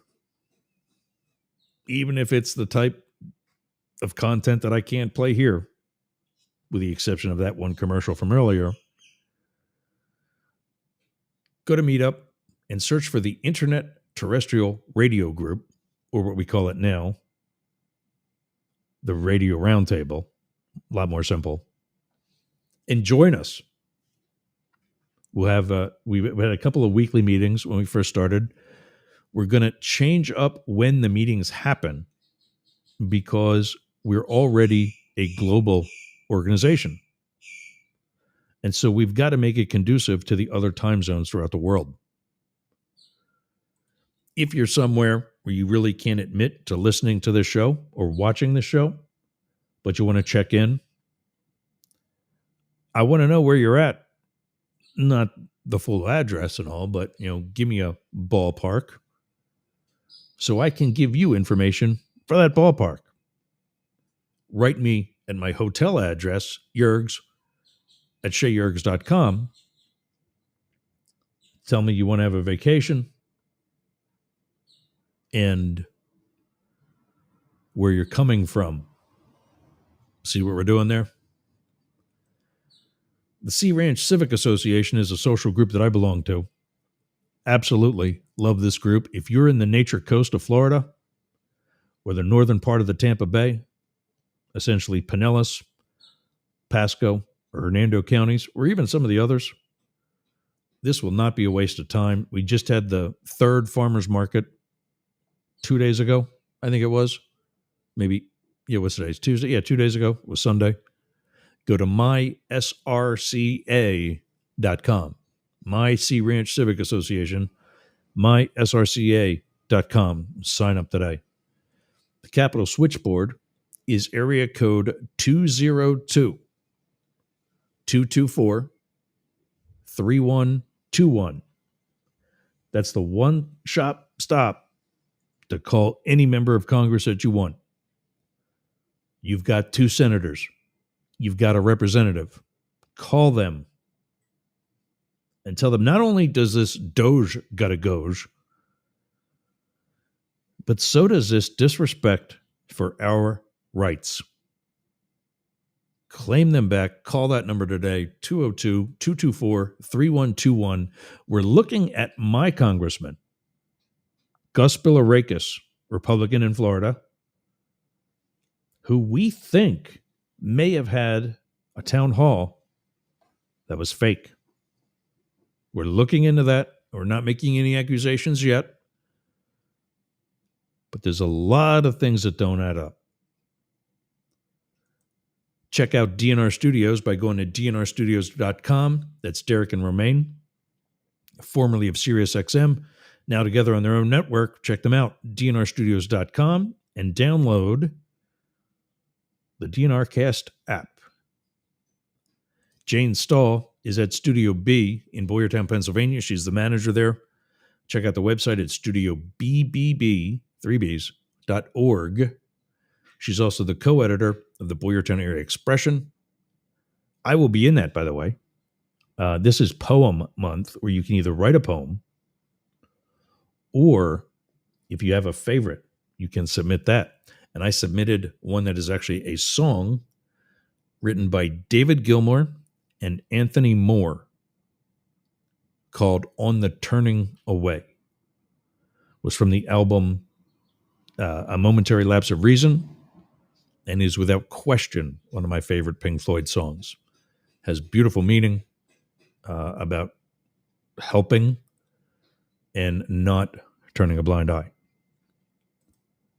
even if it's the type of content that I can't play here, with the exception of that one commercial from earlier. Go to Meetup and search for the Internet Terrestrial Radio Group, or what we call it now, the Radio Roundtable. A lot more simple. And join us. We'll have we had a couple of weekly meetings when we first started. We're going to change up when the meetings happen because we're already a global organization. And so we've got to make it conducive to the other time zones throughout the world. If you're somewhere where you really can't admit to listening to this show or watching this show, but you want to check in, I want to know where you're at. Not the full address and all, but, give me a ballpark so I can give you information for that ballpark. Write me at my hotel address, Yergs, at ShayYergs.com. Tell me you want to have a vacation and where you're coming from. See what we're doing there? The Sea Ranch Civic Association is a social group that I belong to. Absolutely love this group. If you're in the Nature Coast of Florida or the northern part of the Tampa Bay, essentially Pinellas, Pasco, or Hernando counties, or even some of the others, this will not be a waste of time. We just had the third farmers market 2 days ago, I think it was. Maybe, what's today? It's Tuesday? Yeah, 2 days ago. It was Sunday. Go to mysrca.com. My Sea Ranch Civic Association, mysrca.com. Sign up today. The Capital Switchboard is area code 202-224-3121. That's the one-stop stop to call any member of Congress that you want. You've got 2 senators. You've got a representative. Call them and tell them not only does this Doge gotta Goge, but so does this disrespect for our rights. Claim them back. Call that number today, 202-224-3121. We're looking at my congressman, Gus Bilirakis, Republican in Florida, who we think may have had a town hall that was fake. We're looking into that. We're not making any accusations yet. But there's a lot of things that don't add up. Check out DNR Studios by going to dnrstudios.com. That's Derek and Romaine, formerly of SiriusXM, now together on their own network. Check them out, dnrstudios.com, and download the DNR Cast app. Jane Stahl is at Studio B in Boyertown, Pennsylvania. She's the manager there. Check out the website at studiobbb3bs.org. She's also the co-editor of the Boyertown Area Expression. I will be in that, by the way. This is Poem Month, where you can either write a poem, or if you have a favorite, you can submit that. And I submitted one that is actually a song written by David Gilmour and Anthony Moore called On the Turning Away. It was from the album A Momentary Lapse of Reason, and is without question one of my favorite Pink Floyd songs. Has beautiful meaning about helping and not turning a blind eye.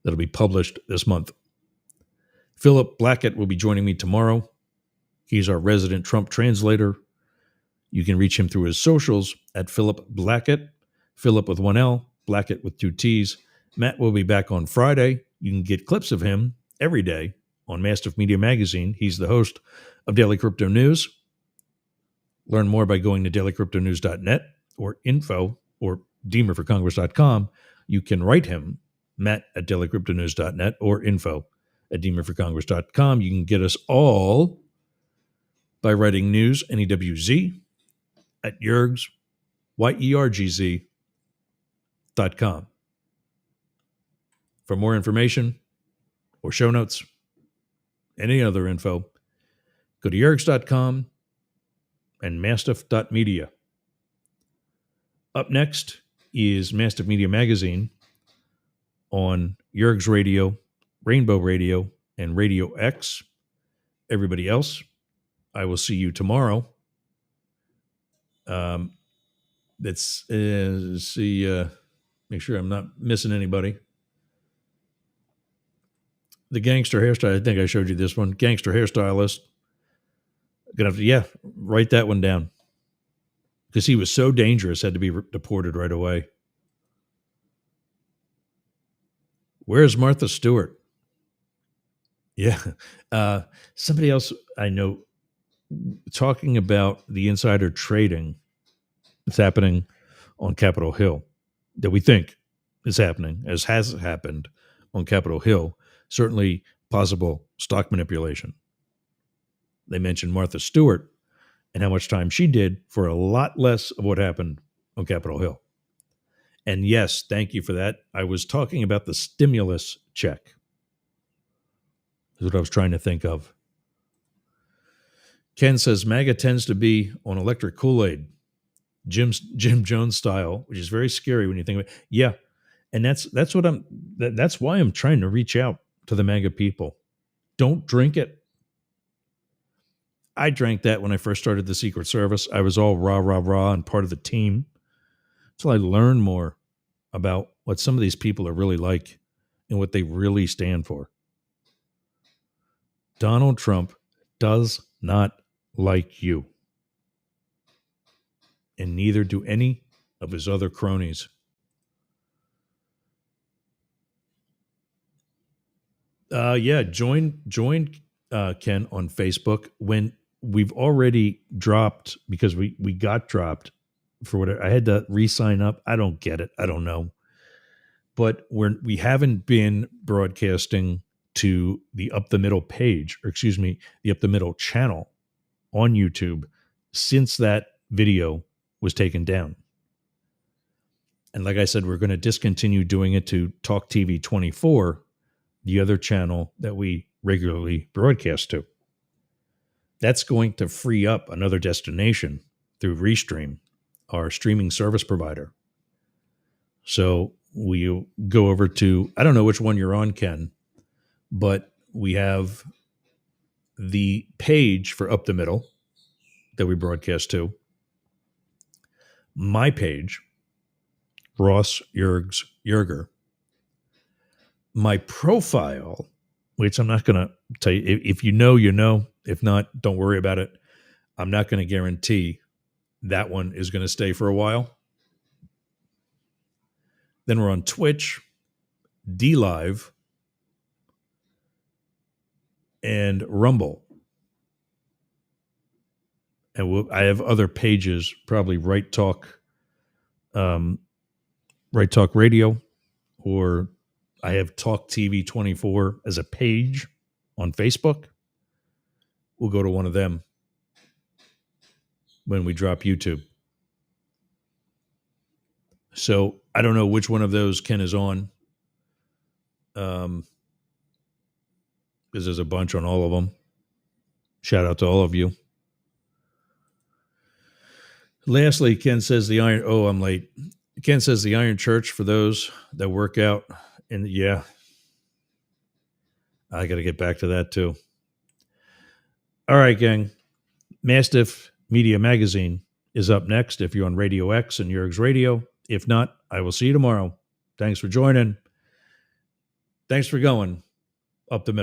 That'll be published this month. Philip Blackett will be joining me tomorrow. He's our resident Trump translator. You can reach him through his socials at Philip Blackett, Philip with 1 L, Blackett with 2 T's. Matt will be back on Friday. You can get clips of him every day on Mastiff Media Magazine. He's the host of Daily Crypto News. Learn more by going to dailycryptonews.net or info or deemerforcongress.com. You can write him, Matt at dailycryptonews.net or info at deemerforcongress.com. You can get us all by writing news, NEWZ, at Yergs, YERGZ.com. For more information or show notes, any other info, go to yergs.com and mastiff.media. Up next is Mastiff Media Magazine on Yergs Radio, Rainbow Radio, and Radio X. Everybody else, I will see you tomorrow. Let's see, make sure I'm not missing anybody. The gangster hairstyle, I think I showed you this one. Gangster hairstylist. Gonna have to, write that one down. Because he was so dangerous, had to be deported right away. Where's Martha Stewart? Yeah. Somebody else I know talking about the insider trading that's happening on Capitol Hill that we think is happening, as has happened on Capitol Hill. Certainly possible stock manipulation. They mentioned Martha Stewart and how much time she did for a lot less of what happened on Capitol Hill. And yes, thank you for that. I was talking about the stimulus check. Is what I was trying to think of. Ken says MAGA tends to be on electric Kool-Aid, Jim Jones style, which is very scary when you think of it. Yeah, and that's why I'm trying to reach out to the MAGA people. Don't drink it. I drank that when I first started the Secret Service. I was all rah, rah, rah and part of the team until I learned more about what some of these people are really like and what they really stand for. Donald Trump does not like you. And neither do any of his other cronies. Join Ken on Facebook when we've already dropped, because we got dropped for whatever. I had to re-sign up. I don't get it. I don't know. But we haven't been broadcasting to the Up the Middle page, or excuse me, the Up the Middle channel on YouTube since that video was taken down. And like I said, we're going to discontinue doing it to Talk TV 24, the other channel that we regularly broadcast to. That's going to free up another destination through Restream, our streaming service provider. So we go over to, I don't know which one you're on, Ken, but we have the page for Up the Middle that we broadcast to, my page, Ross Yerger, my profile, which I'm not going to tell you. If you know, you know. If not, don't worry about it. I'm not going to guarantee that one is going to stay for a while. Then we're on Twitch, DLive, and Rumble. And I have other pages, probably Right Talk Radio, or I have Talk TV 24 as a page on Facebook. We'll go to one of them when we drop YouTube. So I don't know which one of those Ken is on, because there's a bunch on all of them. Shout out to all of you. Lastly, Ken says I'm late. Ken says the Iron Church for those that work out. And yeah, I got to get back to that too. All right, gang. Mastiff Media Magazine is up next if you're on Radio X and Yergs Radio. If not, I will see you tomorrow. Thanks for joining. Thanks for going up the middle.